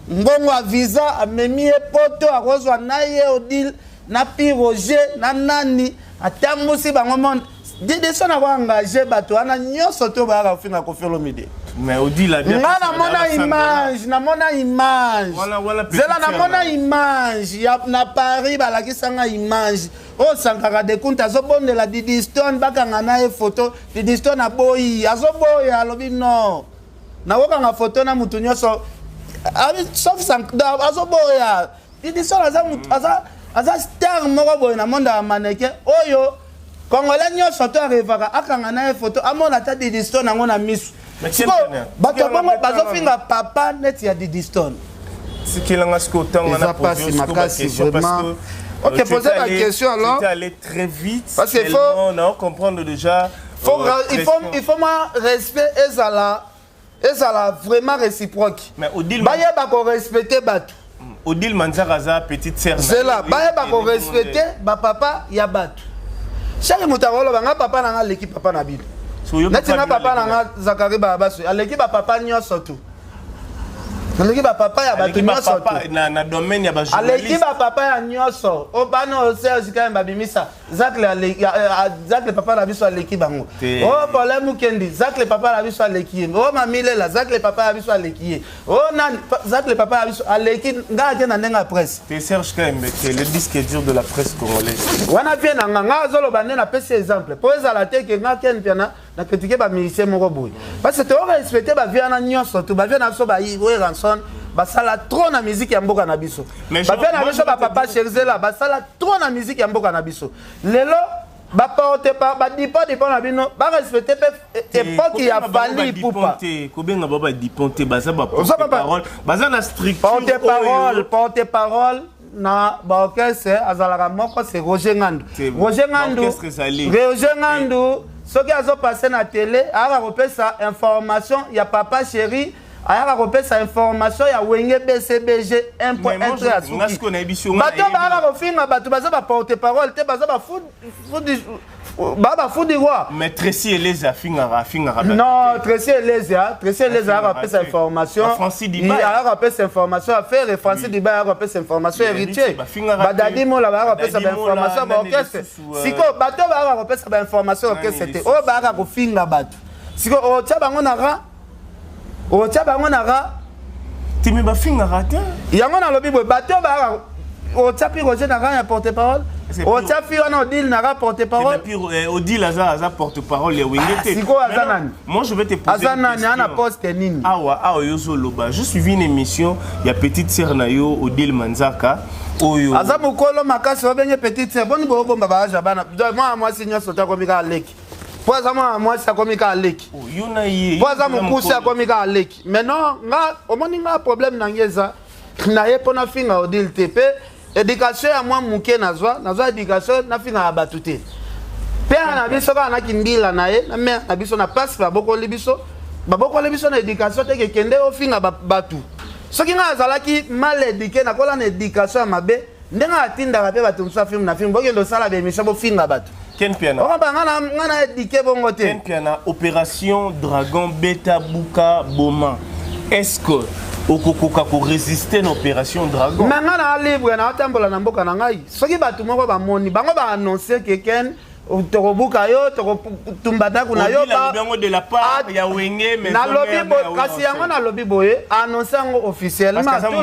mbongo a visa amemi ye poto akozwa na ye Odile na Piroger na nani atamusi bango monde Didi Stone akoengage bato wana nyonso to ba kofinga Kofi Olomide.
Mais Odile a bien.
Namona image. Zela namona image. Na Paris balakisanga image. O sankaka de kunta zobonde la Didi Stone bakanga na e photo. Didi Stone aboyi. Azoboya alobi no. Na wokanga photo na mutu nyonso. Sauf sankda azoboya. Didi Stone aza star moko boy na monde ya mannequin. Oyo Congolais nyonso to arevaka akanga na e photo. Amona ta Didi Stone nango na misu. Bato bongo bazofinga papa net ya Didi Stone.
Ce qui l'a masqué autant on a posé question parce que
OK, posez la question alors.
Tu allé très vite
parce qu'il faut
on a comprendre déjà
il faut moi respect ezala Et ça l'a vraiment réciproque.
Mais Odile
Baye bako respecter batu.
Odile Manzaka za petite sœur.
C'est là. Baye bako respecter ba papa ya batu. Chaque mutawolo banga papa na l'équipe papa na bido. Natina papa na Zakari Babasu. L'équipe papa nyoso tout. L'équipe papa ya batu nyoso tout.
Na domaine ya ba journaliste.
L'équipe papa ya nyoso. Obano Serge Kaya babimisa. Zakle papa na biso l'équipe bango. Oh problème kendi. Zakle papa na biso l'équipe. Oh mamile la Zakle papa na biso l'équipe. Oh nan Zakle papa na biso l'équipe ngake na ndenga presse.
C'est Serge Kaya le disque dur de la presse congolaise.
Wana pia na nganga zolo bande na pesi exemple. Po ezala te ke ngake piana na critiquer ba musicien moko boy. Parce que tu as respecté ba vie na nyoso tout ba vie na so ba yi ranson. Basala trop na musique ya mboka na biso. Ba fait na biso ba papa Cherzela basala trop na musique ya mboka na biso. Lelo ba porte pas ba dipo na bino ba respecter époque ya Fally Ipupa.
Kobenga baba diponte baza ba porte-parole, baza na structure
porte-parole na ba orchestre azalaka moko c'est Roger Ngandu. Roger Ngandu soki azo passer na télé ara repesa information ya papa chéri. Aya repesa information ya wenge BCBG 1.1 à Souki. Bato ba refinga bato baza ba porte-parole te baza ba food du roi.
Mais Tracy Eleza finga.
Non, Tracy Eleza a repesa information.
Francis Diba
a repesa information à faire Francis Diba a repesa information héritier. Badadi mo la ba repesa information ba orchestre. Siko bato ba repesa ba information orchestre te. O ba ka kofinga bato. Siko o tia bango na ra o tia bango na ra
timi ba finga rata
yango na lobi boy bato ba o tia pi Roger na ra porte-parole o tia fi wana Odile na ra porte-parole
Odile aza porte-parole ya wengete
siko azanani
moi je vais te poser
azanani ana poste nini
awa yozo loba je suivi une émission ya petite sœur na yo Odile Manzaka oyo
aza mukolo makasi obenge petite sœur boni bo bomba ba jabana moi signyo sota komika leki Poza moi ça comme ka leki. Poza mon cousin comme ka leki. Maintenant nga omoni nga problème na ngeza na ye pona finga Odile TP éducation ya moi muke nazwa éducation na finga batute. Père na biso ka na kimbila na ye na mère na biso na passe ba boko libiso na éducation te ke kende o finga batu. Soki nga azalaki mal éduqué na kola na éducation ya mabe ndenga atinda pe batu msa film na film bokendo sala be misha bo finga batu.
Ken Piana. Ken Piana, opération Dragon Beta Buka Boma. Est-ce que okokoka ko résister à l'opération Dragon?
Nanga na libre na tambola na mboka na ngai. Soki batu moko ba moni, bango ba annoncer que Ken torobuka yo tombata kuna yo
ba de la part ya wenge mais
na lobby kasi yango na lobby boye annoncer ngo officiellement tout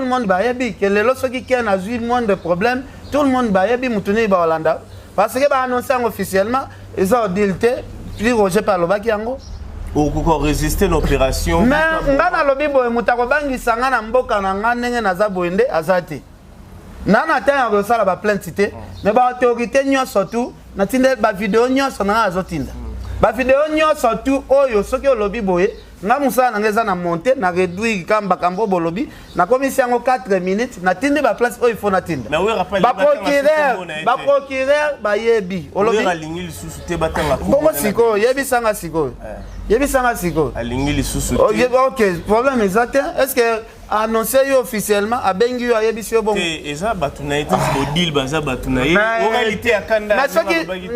le monde ba yebi que lelo soki Ken a eu moins de problèmes tout le monde ba yebi mutuni ba Hollanda. Parce que bah annoncé officiellement, ils ont dit puis Roger Palobaki yango.
Ou qu'on résister l'opération.
Mais ngana lobi boy mutakobangi sanga na mboka na ngandenge na zaboende azati. Nana tanya ko sala ba plainte té, mais ba autorité nyo surtout na tinde ba vidéo nyo sona azotinda. Ba vidéo nyo surtout oyo soki lobi boy nga musala na ngeza na monter na réduire kamba kambo bolobi na komisi yango 4 minutes na tinde ba place oyo faut na tinde ba procureur ba yebi
olobi alingi lisusu te batanga ko
bongo siko yebi sanga siko
alingi lisusu
te OK problème exact est-ce que annoncé officiellement a bengi yo yebi sio bongo
eza batuna été Odile baza batuna ye en réalité akanda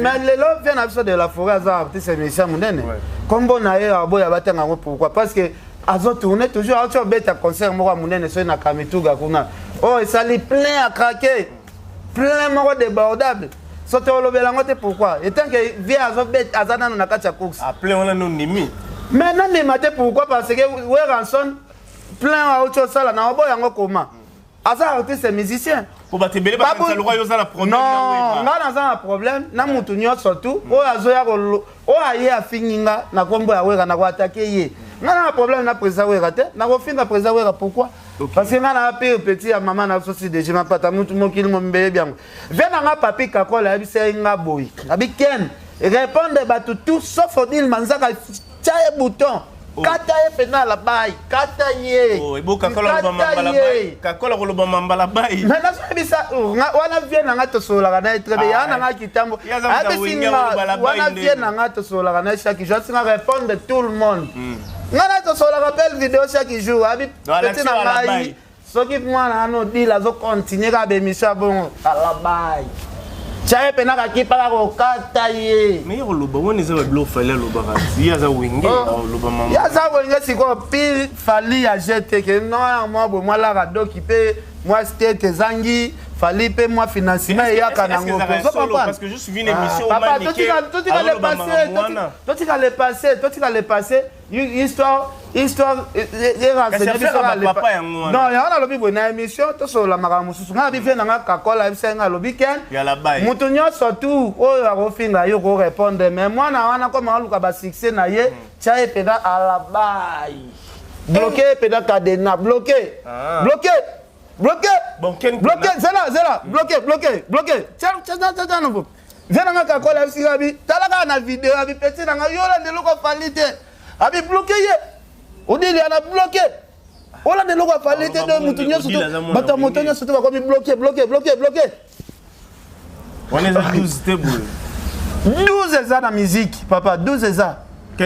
mais lelo vient na biso de la forêt azar c'est monsieur munene kombo na ye aboya batanga ngo pourquoi parce que azo tourner toujours à beta concert moko munene so na Kamituga kuna oh ça lui plein à craquer plein moko débordable sote olobela ngote pourquoi étant que via azo beta azana na kacha course
appelé on a non nimi
maintenant ne maté pourquoi parce que we ranson plein à autre sala na oboya ngo comment asa artiste musicien
pour batebele ba ça le roi yoza la problème
non nga na problème na mutu nyo surtout o azoya ko o aye afinginga na kombo ya wera na ko attaquer ye nga na problème na président wera te na ko finga président wera pourquoi parce que nga na petit ya maman na soci de je m'apata mutu mokili mo mbeye bien vena nga papi kakola abi se nga boy abi Ken répondre batu tout sauf Odile Manzaka tchaye bouton Kata ye pena la baille, kata ye.
Oh, et beau kakola le mamba la baille. Kakola le mamba la baille.
Mais là ça bisa wana vient na ngato sola kana très bien yana nga kitambo. Wana vient na ngato sola kana chaque jour singa répondre de tout le monde. Ngana to sola rappel vidéo chaque jour abi petit na ngai. Soki mwana ano dila zo continuer ka be mission bon à la baille. Chaye pena ka kipa ko kata ye.
Mais yo loba woni za blo fallait loba razi ya za wenge loba mama.
Ya za wenge siko pile fali ya jete que non moi bo moi la rado qui peut moi c'était zangi fali pe moi financement ya kanango
parce que je suis une émission
papa toi tu vas le passer histoire non ya na lobi bona émission to so la makamu susu nga bi fe na kakola bisenga lobi ken mutu nyonso tu oyo akofinga yo ko répondre mais moi na wana comme aluka ba succès na ye chaye peda à la baille bloqué peda cadena bloqué zela bloqué tiens non zela nga kakola bisenga bi talaka na vidéo abi petit na nga yo la ndelo ko falite abi bloqué ye on dit il y a bloqué. On a des logos à faire l'été de Moutounias surtout. Bata Moutounias surtout comme bloqué.
On est à 12 téboules.
12 ans la musique, papa, 12 ans.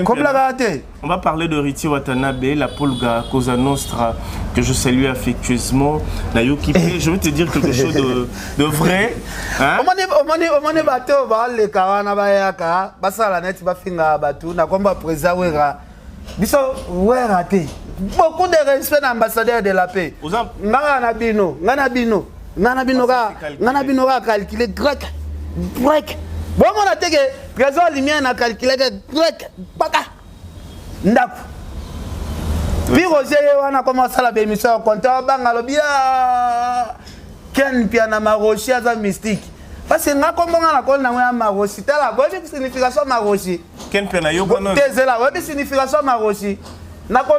Comme la raté.
On va parler de Riti Watanabe, la Polga Cosa Nostra, que je salue affectueusement. Je vais te dire quelque chose de vrai.
On est bateau, les karana bayaka, basa la net, bafinga batu, na komba presa wera. Biso raté. Beaucoup de respect d'ambassadeur de la paix. Ngana bino ka calculer grec. Bon on a teke trésor lumière na calculer grec baka. Ndaku. Puis Roger wana commence la émission compteur bangalo bia Ken piana marochi aza mystique. Parce que nga kombonga na kol na ngwa marochi tala bobi signification marochi.
Ken piana yo kono.
Tezela bobi signification marochi. Nako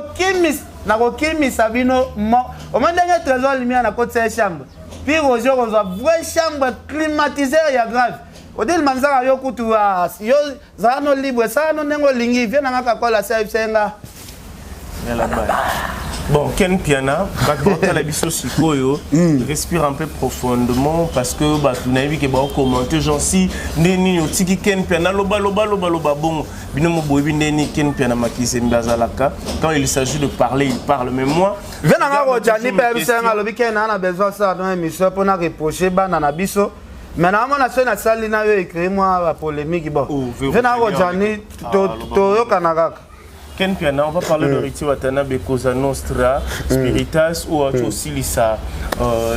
kimi sabino mo. Au moins dernier trésor lumière na côté cette chambre. Puis Roger on a vraie chambre climatisée ya grave. Odile manzara yo kutu yo zano libre ça no nengo lingi vient na ka kola senga.
Bon, Ken Piana, la biso sikoyo, respire un peu profondément parce que tu n'as vu que bah commenter genre si neni otiki Ken Piana loba bon binomo boyebi neni Ken Piana makise mbazalaka quand il s'agit de parler il parle mais moi
venanga rojani pe bisenga lobi Ken na besoin ça dans émission pour na reprocher bana na biso maintenant on a fait na salle na yo écrit moi la polémique bon venanga rojani to yo kanaka
Ken Piana, on va parler de Riti Watanabe, Cosa Nostra, Spiritas, ou aussi Lisa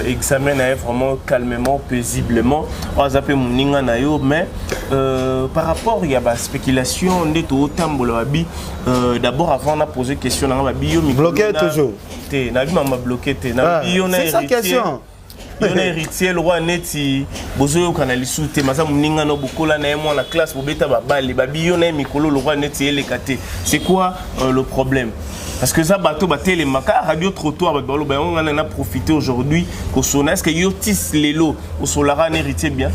examine vraiment calmement, paisiblement. On va appeler Mouninga Nayo, mais par rapport à la spéculation, on est au Tambolabi. D'abord, avant, on a posé question, on a
bloqué toujours.
On a bloqué.
C'est sa question.
Il y a héritier, le roi Neti, Bozo Kanalisu, Temasa Mninga no Bukola Naemo la classe pour Beta Babali, Babiyone Mikolo, le roi Neti et les Kate. C'est quoi le problème? Parce que ça, bateau, bateau, les maca, radio trottoir, on en a profité aujourd'hui. Est-ce que Yotis Lelo, au Solara, héritier bien?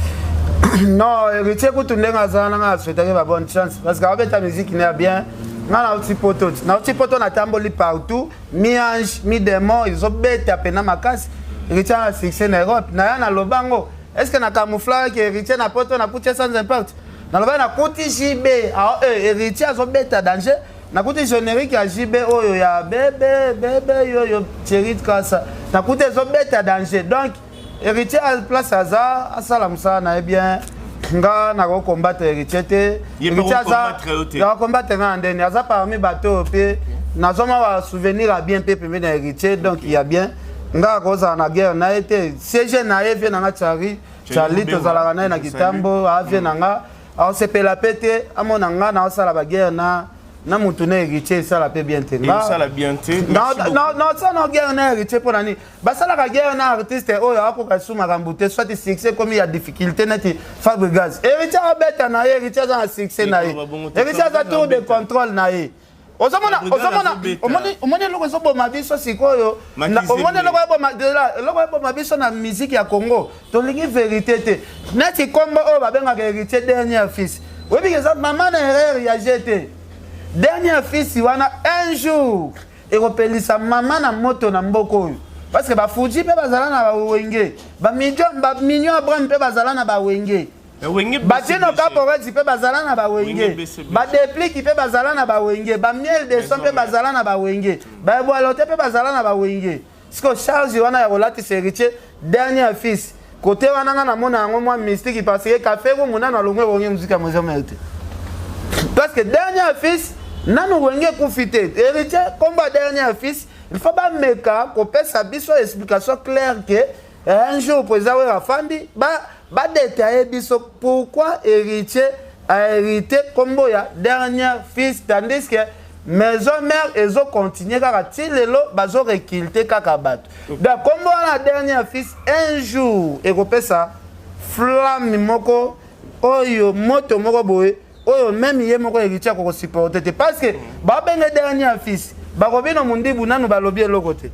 Non, héritier, quand on est dans souhaiter une bonne chance. Parce qu'avec ta musique, il est bien. On a un petit poteau. On a un petit poteau, on a tamboli partout. Mi-ange, mi-démon, ils ont bête à peine à ma casse. Héritier a succès en Europe. Na lobango. Est-ce que na camouflage que héritier na poto na coûté sans impact? Na lobango na coûté JB. Ah héritier a son bête à danger. Na coûté générique à JB oyo ya bébé yo chéri kasa. Na coûté son bête à danger. Donc héritier a place à ça, à salamsa na bien. Nga na ko combattre héritier te. Héritier ça. Na combattre na ndeni. Aza parmi bateau pe. Na zoma wa souvenir à bien pe premier héritier donc il y a bien. Nga koza na guerre na été siège na yé na ngachari Charlie to zala na na kitambo avie na nga a se pela pété amona nga na sala ba guerre na mutu na héritier sala pe bien te
nga sala bien te
non ça na guerre na héritier pour nani ba sala ka guerre na artiste oyo akoka suma kambuté soit succès comme il y a difficulté na ti Fabregas héritier abeta na héritier za succès na héritier za tour de contrôle na yé Ozomona, omoni loko so boma biso sikoyo. Omoni loko boma biso na musique ya Congo. To lingi vérité te. Nati kombo o babenga héritier dernier fils. Obi que ça maman na erreur ya jeté. dernier fils wana un jour ekopelisa mama na moto na mboko oyo parce que bafuji mpe bazala na bawenge bamilio abraham mpe bazala na bawenge batino kaporeti mpe bazala na bawenge badepliki mpe bazala na bawenge bamiel de son mpe bazala na bawenge baeboalote mpe bazala na bawenge siko charge wana ya kolatisa héritier dernier fils côté wana nga namona yango mwa mystique parce que kafe ko munana longwe wonge muzika mozoma yote parce que dernier fils nanu wenge kufite héritier combat dernier fils il faut pas meka ko pesa biso explication claire que un jour président wa fandi ba détailler biso pourquoi héritier a hérité combo ya dernier fils tandis que maison mère ezo continuer kaka ti lelo bazo requilter kaka bato donc combo la dernier fils un jour ekopesa flamme moko oyo moto moko boye oyo même ye moko héritier ko supporter parce que ba benga dernier fils ba kobino mundibu nanu ba lobi eloko te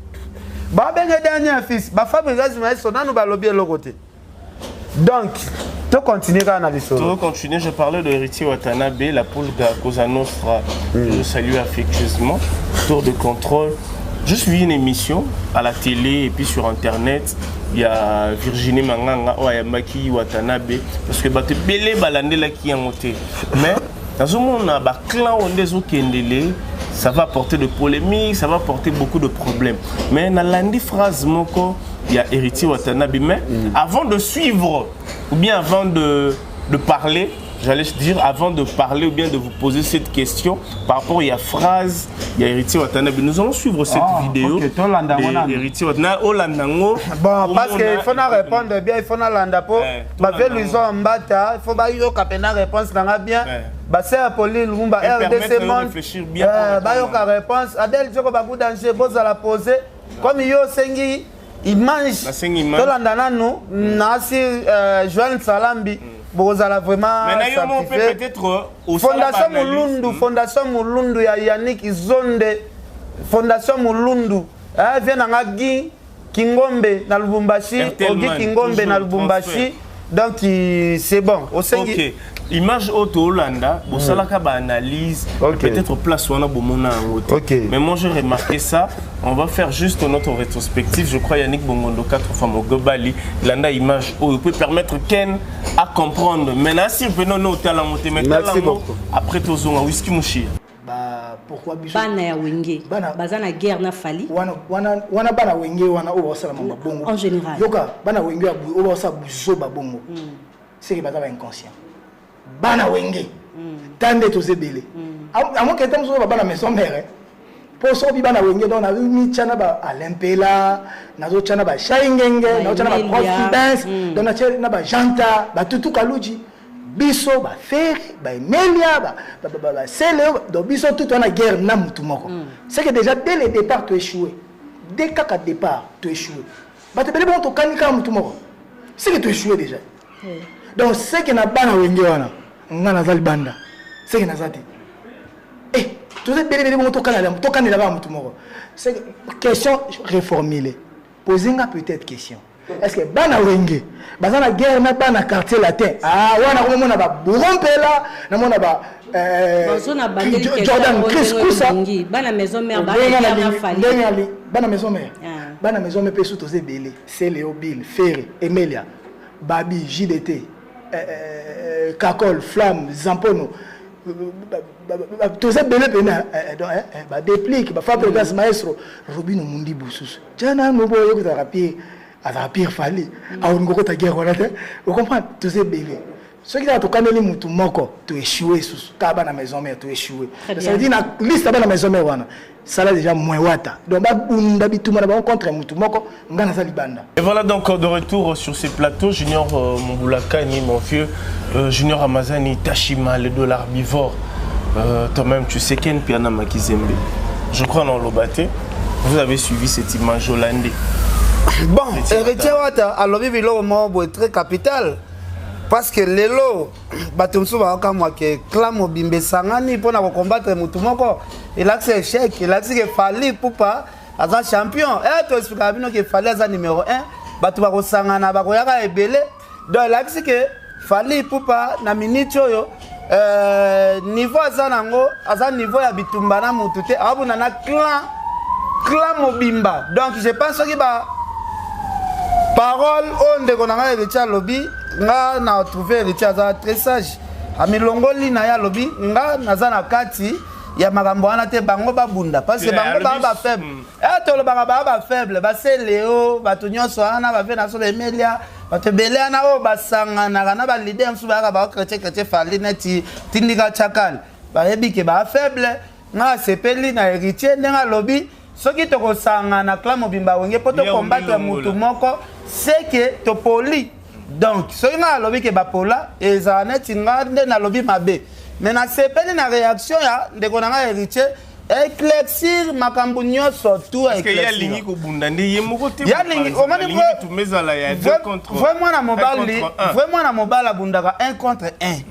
ba benga dernier fils ba fabriquage maestro nanu ba lobi eloko te donc tu continues à analyser.
Tu continuer, je parlais de Héritier Watanabe, la poule de Cosa Nostra, je salue affectueusement, tour de contrôle. Je suis une émission à la télé et puis sur internet. Il y a Virginie Manganga, Maki Watanabe, parce que tu belé balandé là qui est monté. Mais dans un monde, il y a un des autres qui ça va apporter de polémiques, ça va apporter beaucoup de problèmes. Mais dans la phrase, il y a Héritier Watanabe. Mais avant de suivre, ou bien avant de parler, j'allais dire avant de parler ou bien de vous poser cette question, par rapport à la phrase, il y a Héritier Watanabe. Nous allons suivre cette vidéo. Héritier Watanabe.
Bon, parce qu'il faut répondre bien, il faut landa po. Bah, il faut une réponse bien. Bah, c'est Apolline Lumba, RDC Monde. Bah, il y a réponse. Adèle, je vais vous danger, vous allez la poser. Comme il y a Sengi. Image tolandana nous nasi Joël Salambi bozala vraiment
peut-être
fondation Mulundu ya Yannick Zonde fondation Mulundu vient na Gi Kingombe na Lubumbashi Ogi Kingombe na Lubumbashi donc c'est bon au
OK image auto Hollanda bosalaka ba analyse peut-être place wana bomona ngoto mais moi j'ai remarqué ça on va faire juste notre rétrospective je crois Yannick Bongondo 4 fois au Gobali landa image où peut permettre Ken à comprendre maintenant si venons nous talent monter maintenant après tozonga whisky mushi
bah pourquoi biso
bana ya wenge bazana guerre na fali
wana bana wenge wana o basala mamba bongo
en général
yoka bana wenge o basala buzo ba bongo c'est que bazaba inconscient bana wenge tande tozebele amo kete mso bana maison mère pour so bi bana wenge donc na mi chana ba alimpela nazo chana ba shaingenge nazo chana ba confidence donc na chana ba janta ba tutu kaluji biso ba faire ba melia ba sele donc biso tout on a guerre na mutu moko c'est que déjà dès le départ tu échoué dès kaka départ tu échoué ba te bele bon to kanika mutu moko c'est que tu échoué déjà donc c'est que na bana wenge wana ngana zali banda c'est que na zati tout ça bele bon to kanela ba mutu moko c'est question reformulée poser peut-être question est-ce que bana wenge bazana guerre na bana quartier latin wana ko mona ba borompela na mona ba Jordan Chris Kusa
bana maison mère bana fali
bana maison mère pe surtout zebele c'est Léo Bill Ferré Emelia Babi JDT Kakol Flamme Zampono tout ça belé pena ba déplique ba fabriquer maestro Robino Mundi Boussous jana no boyo ko rapide à pire fali a on go ta guerre wala te vous comprenez tout ça belé ce qui a to kaneli mutu moko to échouer sous ka ba na maison mère to échouer ça veut dire na liste ba na maison mère wana ça là déjà moins wata donc ba bunda bituma ba contre mutu moko ngana sa libanda.
Et voilà donc de retour sur ces plateaux Junior Moubulakani mon vieux Junior Amazani Tashima le dollar bivore toi-même tu sais Ken Piana Makizembe je crois dans l'Obaté vous avez suivi cette image hollandais.
Bon héritier wata alobi biloko mo très capital parce que lelo batumsu ba kamwa ke clan obimbe sangani pona ko combattre mutu moko il a que échec il a que fali poupa aza champion to expliquer bino ke fali aza numéro 1 batu ba ko sangana ba ko yaka ebele donc il a que fali poupa na minute oyo niveau azanango aza niveau ya bitumba na mutu te abuna na clan mobimba donc je pense que ba parole on de konanga héritier lobby nga na trouver héritier aza très sage amilongoli na ya lobby nga naza na kati ya makambo wana te bango babunda parce que bango ba faible tolo ba faible ba se Léo bato nyonso wana ba ve na so Emilia bato belana o basangana na ba leader msu ba chrétien fali neti tindika chakal ba yebi ke ba faible nga sepeli na héritier ndenga lobby soki to sangana clan mobimba wenge poto combattre mutu moko c'est que to poli donc soki nga lobby ke ba pola eza neti nga nde na lobby mabe mais na sepeli na réaction ya ndeko nanga héritier éclaircir makambo nyonso tout
parce que ya lingi ko bunda ndi yemoko te
ya lingi o mani
tu mezala ya 2 contre 1
vraiment na mobala bundaka 1 contre 1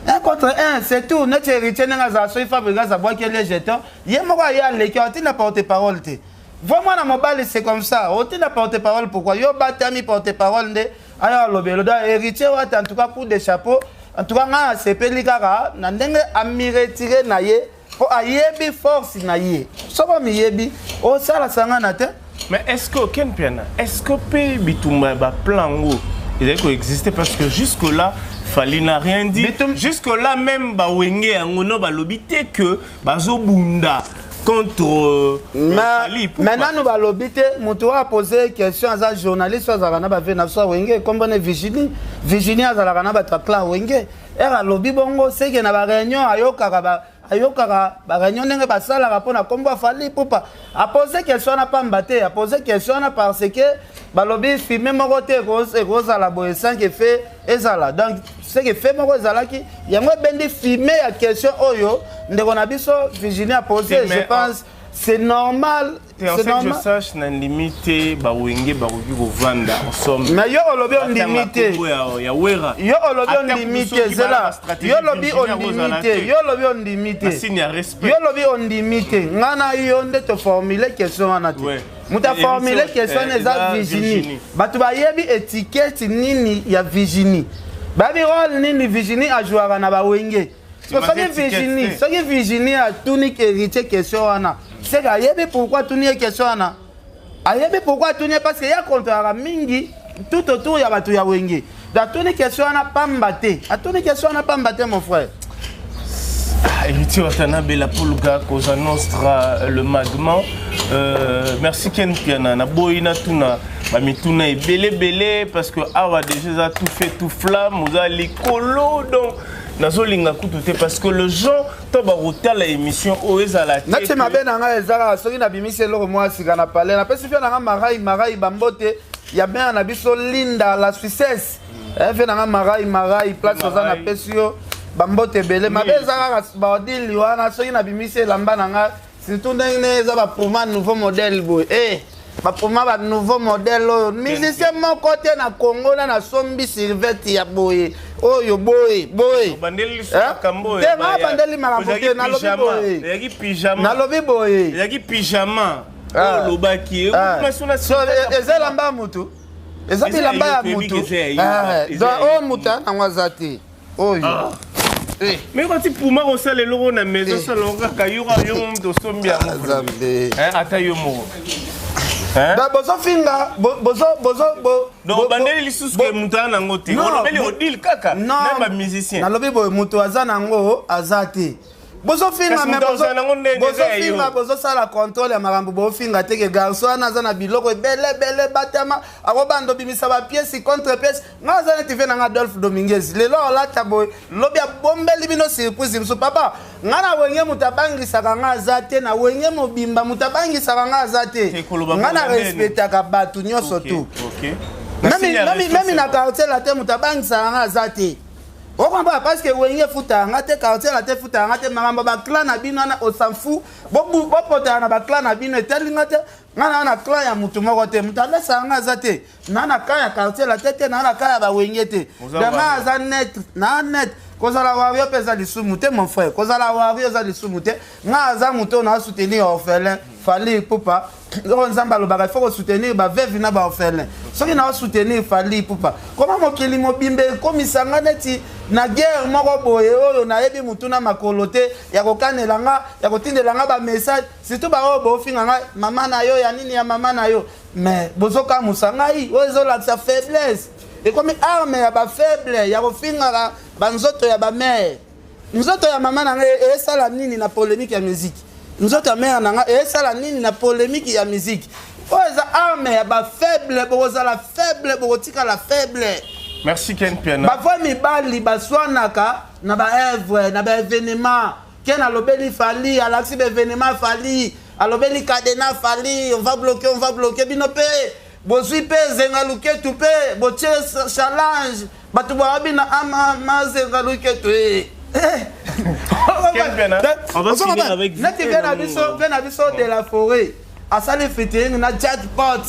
1 contre 1 c'est tout notre héritier nga za so fabriquer za boîte les jetons yemoko ya leki on na porte-parole te vraiment na mobala c'est comme ça on na porte-parole pourquoi yo batami porte-parole nde aya lobelo da héritier wa en tout cas coup de chapeau en tout cas nga sepeli kaka na ndenge ami retirer na ye po ayebi force na ye soko mi yebi o sala sanga na te
mais est-ce que Ken Piana est-ce que pe bitumba ba plango il est exister parce que jusque là Fali n'a rien dit jusque là même ba wenge angono ba lobité que bazo bunda contre
maintenant nous va lobité mutu a posé question à journaliste à na ba vena so wenge comme bonne Virginie azala na ba clan wenge era lobby bongo c'est que na ba réunion ayoka ba réunion ndenge ba sala rapona kombo Fali pupa a posé question na pas mbaté a posé question na parce que ba lobby filmer moko te rose à la boisson qui fait ezala donc c'est que fait moko ezala ki yango bendi filmer ya question oyo ndeko na biso Virginie a posé je pense c'est normal
c'est normal je sache na limité ba wenge ba ko vanda ensemble
mais yo lobby on limité
ya wera
yo lobby on limité zela yo lobby on limité
signe ya respect
yo lobby on limité ngana yo nde to formuler question wana te muta formuler question eza Virginie batu ba yebi étiquette nini ya Virginie babi rôle nini Virginie a joué na ba wenge soki Virginie a tunique héritier question wana c'est que ayebi pourquoi tunique question wana ayebi pourquoi tunique parce que ya contrat mingi tout autour ya batu ya wenge da tunique question wana pambate a tunique question wana pambate mon frère
héritier Watanabe la Pulga cause nostra le magman merci Ken Piana na boina tuna ba mituna belé parce que awa déjà tout fait tout flamme vous allez colo donc nazolinga kutu parce que le gens to ba rotala émission o ezala te
nati mabe na nga ezala soki na bimisi eloko moi sika na parler na pesi fia na nga marai bambote ya bien na biso Linda la Suissesse fait na nga marai place oza na pesi yo bambote belé mabe ezala ba odili wana soki na bimisi lamba na nga surtout ndenge eza ba pour nouveau modèle boy ba pour ba nouveau modèle musicien moko te na Congo na sombi Sylvette ya boye oyo boy
bandeli kambo
te ma bandeli marabote na lobi boy
yaki pyjama
na lobi boy
yaki pyjama o lobaki
so ezalamba mutu ezalamba ya mutu donc o muta na ngwazati oyo
mais quand tu pour moi on sait les logos na maison ça longa kayura yo mdo sombi ya ata yo mo
da bozo finga bozo
donc bandeli lisusu ke mutana ngote on beli odil kaka même ba musicien
na lobi boy mutu azana ngo azate bozo finga mais bozo finga bozo sala contrôle ya makambo bo finga teke garçon azana biloko bele batama akobando bimisa ba pièce contre pièce ngazana TV na Adolphe Dominguez lelo la taboy lobi ya bombeli bino surprise mso papa ngana wenge mutabangisa kanga azate na wenge mobimba mutabangisa kanga azate ngana respecta ka batu nyoso tu même na quartier la te mutabangisa kanga azate okomba parce que wenge futa ngate quartier la te futa ngate makambo ba clan na bino na on s'en fout bobu bopota na ba clan na bino etali ngate ngana na clan ya mutu moko te mutala sanga azate na kaya quartier la te na kaya ba wenge te danga za net kozala wario pesa lisumu te mon frère kozala wario za lisumu te nga za muto na soutenir orphelin Fali Poupa Nzamba lobaka il faut soutenir ba veuve na ba orphelin soki na soutenir Fali Poupa comment mokili mobimbe komisanga neti na guerre moko boye oyo na yebi mutuna makolote ya kokanela nga ya kotindela nga ba message surtout ba oyo bofinga nga mama na yo ya nini ya mama na yo mais bozoka musanga yi ozo la sa faiblesse et comme arme ya ba faible ya kofinga ba nzoto ya ba mère nzoto ya mama na nga esala nini na polémique ya musique nzoto ya mère na nga esala nini na polémique ya musique oza arme ya ba faible boza la faible botika la faible.
Merci Ken Piana.
Ba fois mibali baswanaka na ba œuvre na ba événement Ken alobeli Fali alaxi ba événement Fali alobeli Cadena Fali on va bloquer binope bozui pe zengaluke tu pe botie challenge batu babi na ama zengaluke tu
on va finir avec vous.
Nabiso de la forêt. Asali featuring na Jackpot.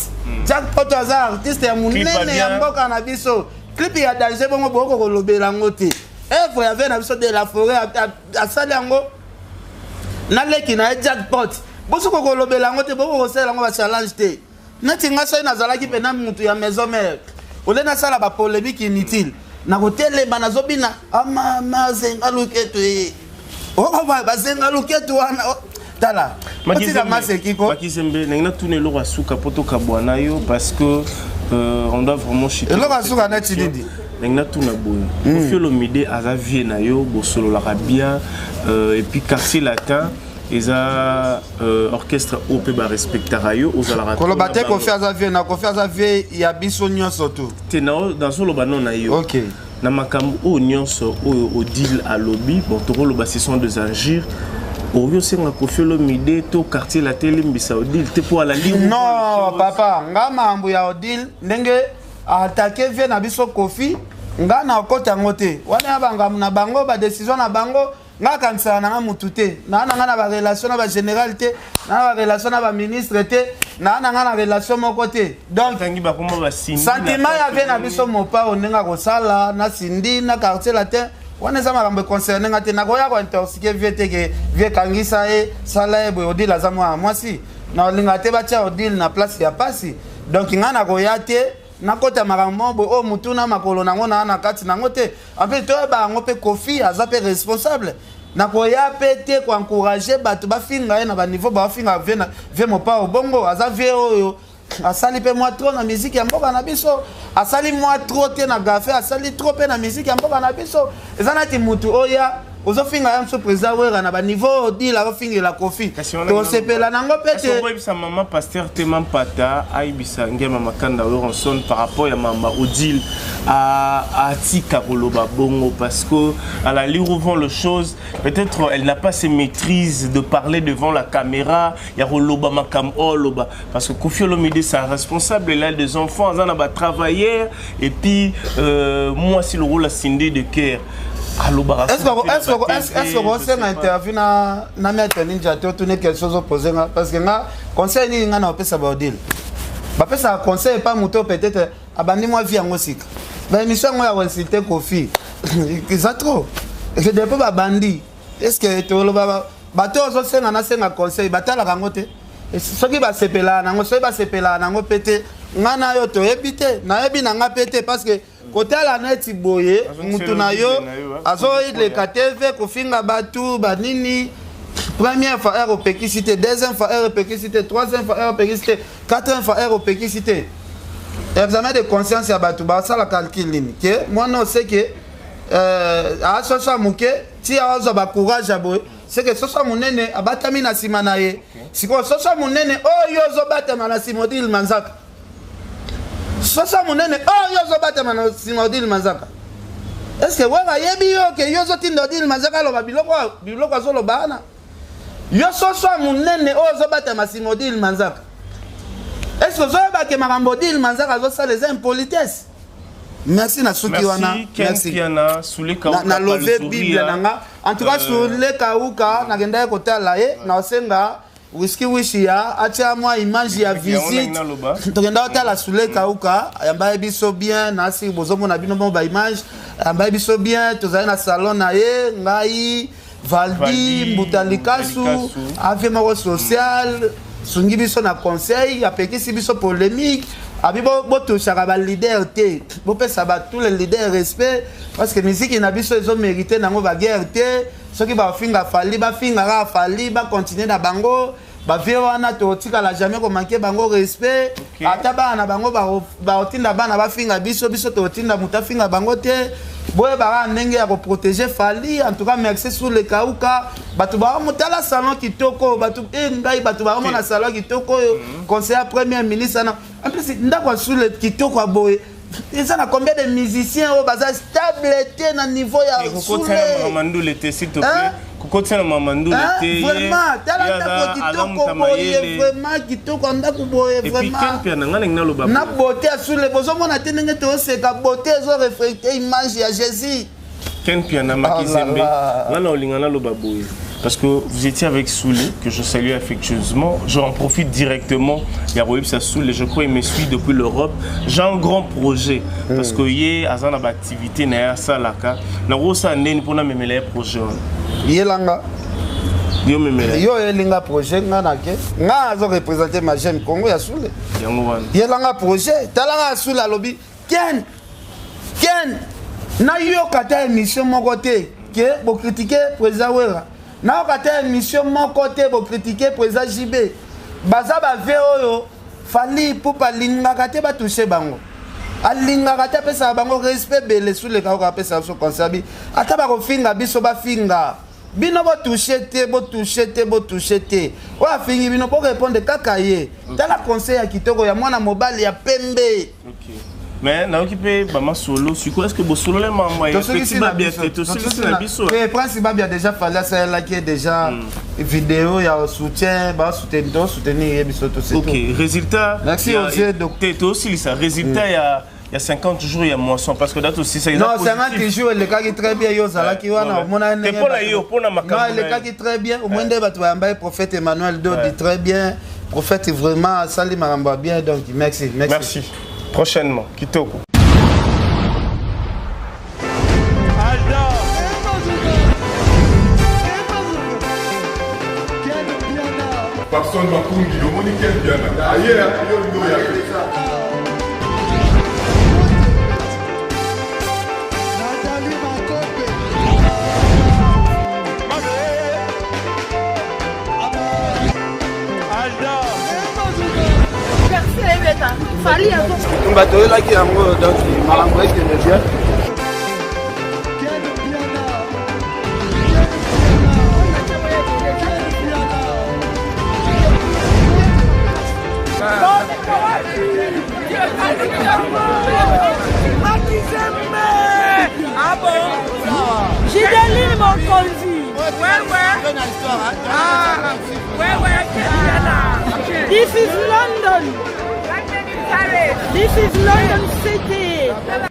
Jackpot azar artiste ya munene ya mboka na biso. Clip ya danger bongo boko kolobela ngote. Evre ya ve na biso de la forêt asali yango. Na leki na Jackpot. Boso kolobela ngote boko kosela ngo ba challenge te. Nati ngasa ina zalaki pena mutu ya maison mère. Ole na sala ba polémique inutile. Na kotele banazobina ama zenga luketu ba zenga luketu wana tala
Makizembe nengna tourner lo rasuka poto kabwana yo parce que on doit vraiment chier
lo rasuka na tididi
nengna tourner boy Koffi Olomide aza vie na yo bosolo la bien et puis quartier latin eza orchestre OP ba respectera yo ozala
kolobate Koffi Azavie ya biso nyonso to
tena dans solo banon na yo.
OK
na makambo o nyonso o deal à lobby bon to lo ba session de injures oyo senga Koffi Olomide to quartier la télé mbisa odile te pour la ligne
non papa nga mambo ya odile ndenge attaquer vie na biso Koffi nga na okota ngote wana banga na bango ba décision na bango nga kanisa na mutu te na nga na ba relation na ba généralité na ba relation na ba ministre te na nga na relation moko te donc
tangi ba komo ba sindi
sentiment ya vie na biso mopa onenga kosala na sindi na quartier latin wana za makambo concerné ngate na koya ko intoxiquer vie te ke vie kangisa e sala e boyo dila za mwasi na olinga te ba tia odile na place ya pasi donc nga na koya te na kota makambo bo o mutuna makolo nango na kati nango te en fait to ba ngo pe Koffi aza pe responsable na koya pe te ko encourager batu ba finga na ba niveau ba finga vie mo pa obongo aza vie oyo asali pe moi trop na musique ya mboka na biso asali moi trop te na gafe asali trop pe na musique ya mboka na biso ezana ti mutu oya ozo finga ya mso président wera na ba niveau di la finga la Koffi to sepela nango pete
so boy sa maman pasteur Tema Mpata aibisa ngema makanda Weronson par rapport ya mama Odile à tika koloba bongo parce que à la lire vont le chose peut-être elle n'a pas ses maîtrises de parler devant la caméra ya koloba makam oloba parce que Koffi Olomide c'est un responsable il a des enfants azana ba travailler et puis moi si le rôle a scindé de cœur.
Est-ce que vous avez une interview na Maître Ninja te tourner quelque chose opposé parce que nga conseil ni nga na opesa ba Odile ba pesa conseil pas muto peut-être abandi moi vie en osika ba émission moi ya citer Koffi c'est trop je ne peux pas bandi est-ce que to lo ba to zo senga na senga conseil batala kango te soki ba sepela nango soki ba sepela nango pete nga na yo to ebite na ebi na nga pete parce que côté la neti boye mutu na yo azo ile kateve kofinga batu banini première fois europécité deuxième fois europécité troisième fois europécité quatrième fois europécité examen de conscience ya batu ba sala calcul nini que moi non c'est que a sosa muke ti azo ba courage boye c'est que sosa munene abatami na sima na ye siko sosa munene oyo zo batama na Simodile Manzaka sosa munene yo zo batama na Simodile Manzaka est-ce que wanga yebi yo ke yo zo tindo Odile Manzaka lo biloko azolo bana yo sosa munene zo batama Simodile Manzaka est-ce que zo ba ke makambo Odile Manzaka zo sa les impolitesses. Merci na suki wana
merci Piana soule kauka
na love bible nanga en tout cas soule kauka na genda ko tala na osenga Whisky Wishia atia moi image ya visite tokenda otala soule kauka yamba biso bien nasi bozomo na bino ba image yamba biso bien tozali na salon na ye ngai Valdi Mbutalikasu ave moko social sungi biso na conseil apekisi biso polémique abi botoshaka baleader te bopesa tous les leaders respect parce que musique na biso ezo mérité nango baguerre te soki bafinga fali bafingaka fali bacontinue na bango bavie wana totikala jamais komanke bango respect ata bana bango baotinda bana bafinga biso totinda mutu afinga bango te boye baka ndenge ya koprotéger fali en tout cas merci sur le kauka bato bakamotala salon kitoko bato ngai bato bakamona salon kitoko oyo conseiller premier ministre en plus ndako sur le kitoko boye ils ont combien de musiciens au bazar stable te na niveau ya
Sule Mamandou l'été s'il te plaît Kokotena Mamandou l'été
vraiment talanta kitoko boye vraiment kitoko ndako boye vraiment
et puis quel pia nanga ngena loba
na beauté Sule bozo mona te ndenge to seka beauté zo refléter image ya Jésus
quel pia na makizembe ngana olingana loba boye. Parce que vous étiez avec Soulé, que je salue affectueusement. J'en profite directement. Yaroïb Soulé, je crois qu'il me suit depuis l'Europe. J'ai un grand projet. Parce que hier, à une activité, il y a un salaka. Il y a un projet.
Yelanga. Yo yelinga projet nganake. Nga azo représenter ma jeune Congo ya Soulé. Yelanga projet. Talanga Soulé lobby. Ken. Na yo kata émission mon côté. Que vous critiquez président Wera. Na okata émission mon côté pour critiquer président JB baza ba veoyo fali pour pas lingaka te ba toucher bango alingaka te pesa bango respect belé sous le ka pesa so konsabi ata ba ko finga biso ba finga bino bo toucher te wa fingi bino pour répondre kaka ye tala conseil ya kitoko ya mwana mobali ya pembe.
OK. Mais na occupé maman solo sur quoi est-ce que solo les maman ya petit babia te aussi na biso
mais principal bien déjà fallait ça là qui est déjà vidéo ya soutien ba soutenir biso to c'est
OK résultat
merci aux
docteur toi aussi ça résultat il y a 50 jours il y a moisson parce que date aussi ça
non 50 jours le cas qui très bien yo zala ki wana mona
ne pour la yo pour na makambo
non le cas qui très bien au moins de batu yamba prophète Emmanuel do dit très bien prophète vraiment sali maramba bien donc merci.
Prochainement, Kitoko.
Personne ne va conduire, le monde est bien. Ailleurs,
Fali on va te là qui a donc malambo qui me vient.
Ah bon? J'ai donné mon conduit. Ouais. Ah, ouais. This is London. This is London City.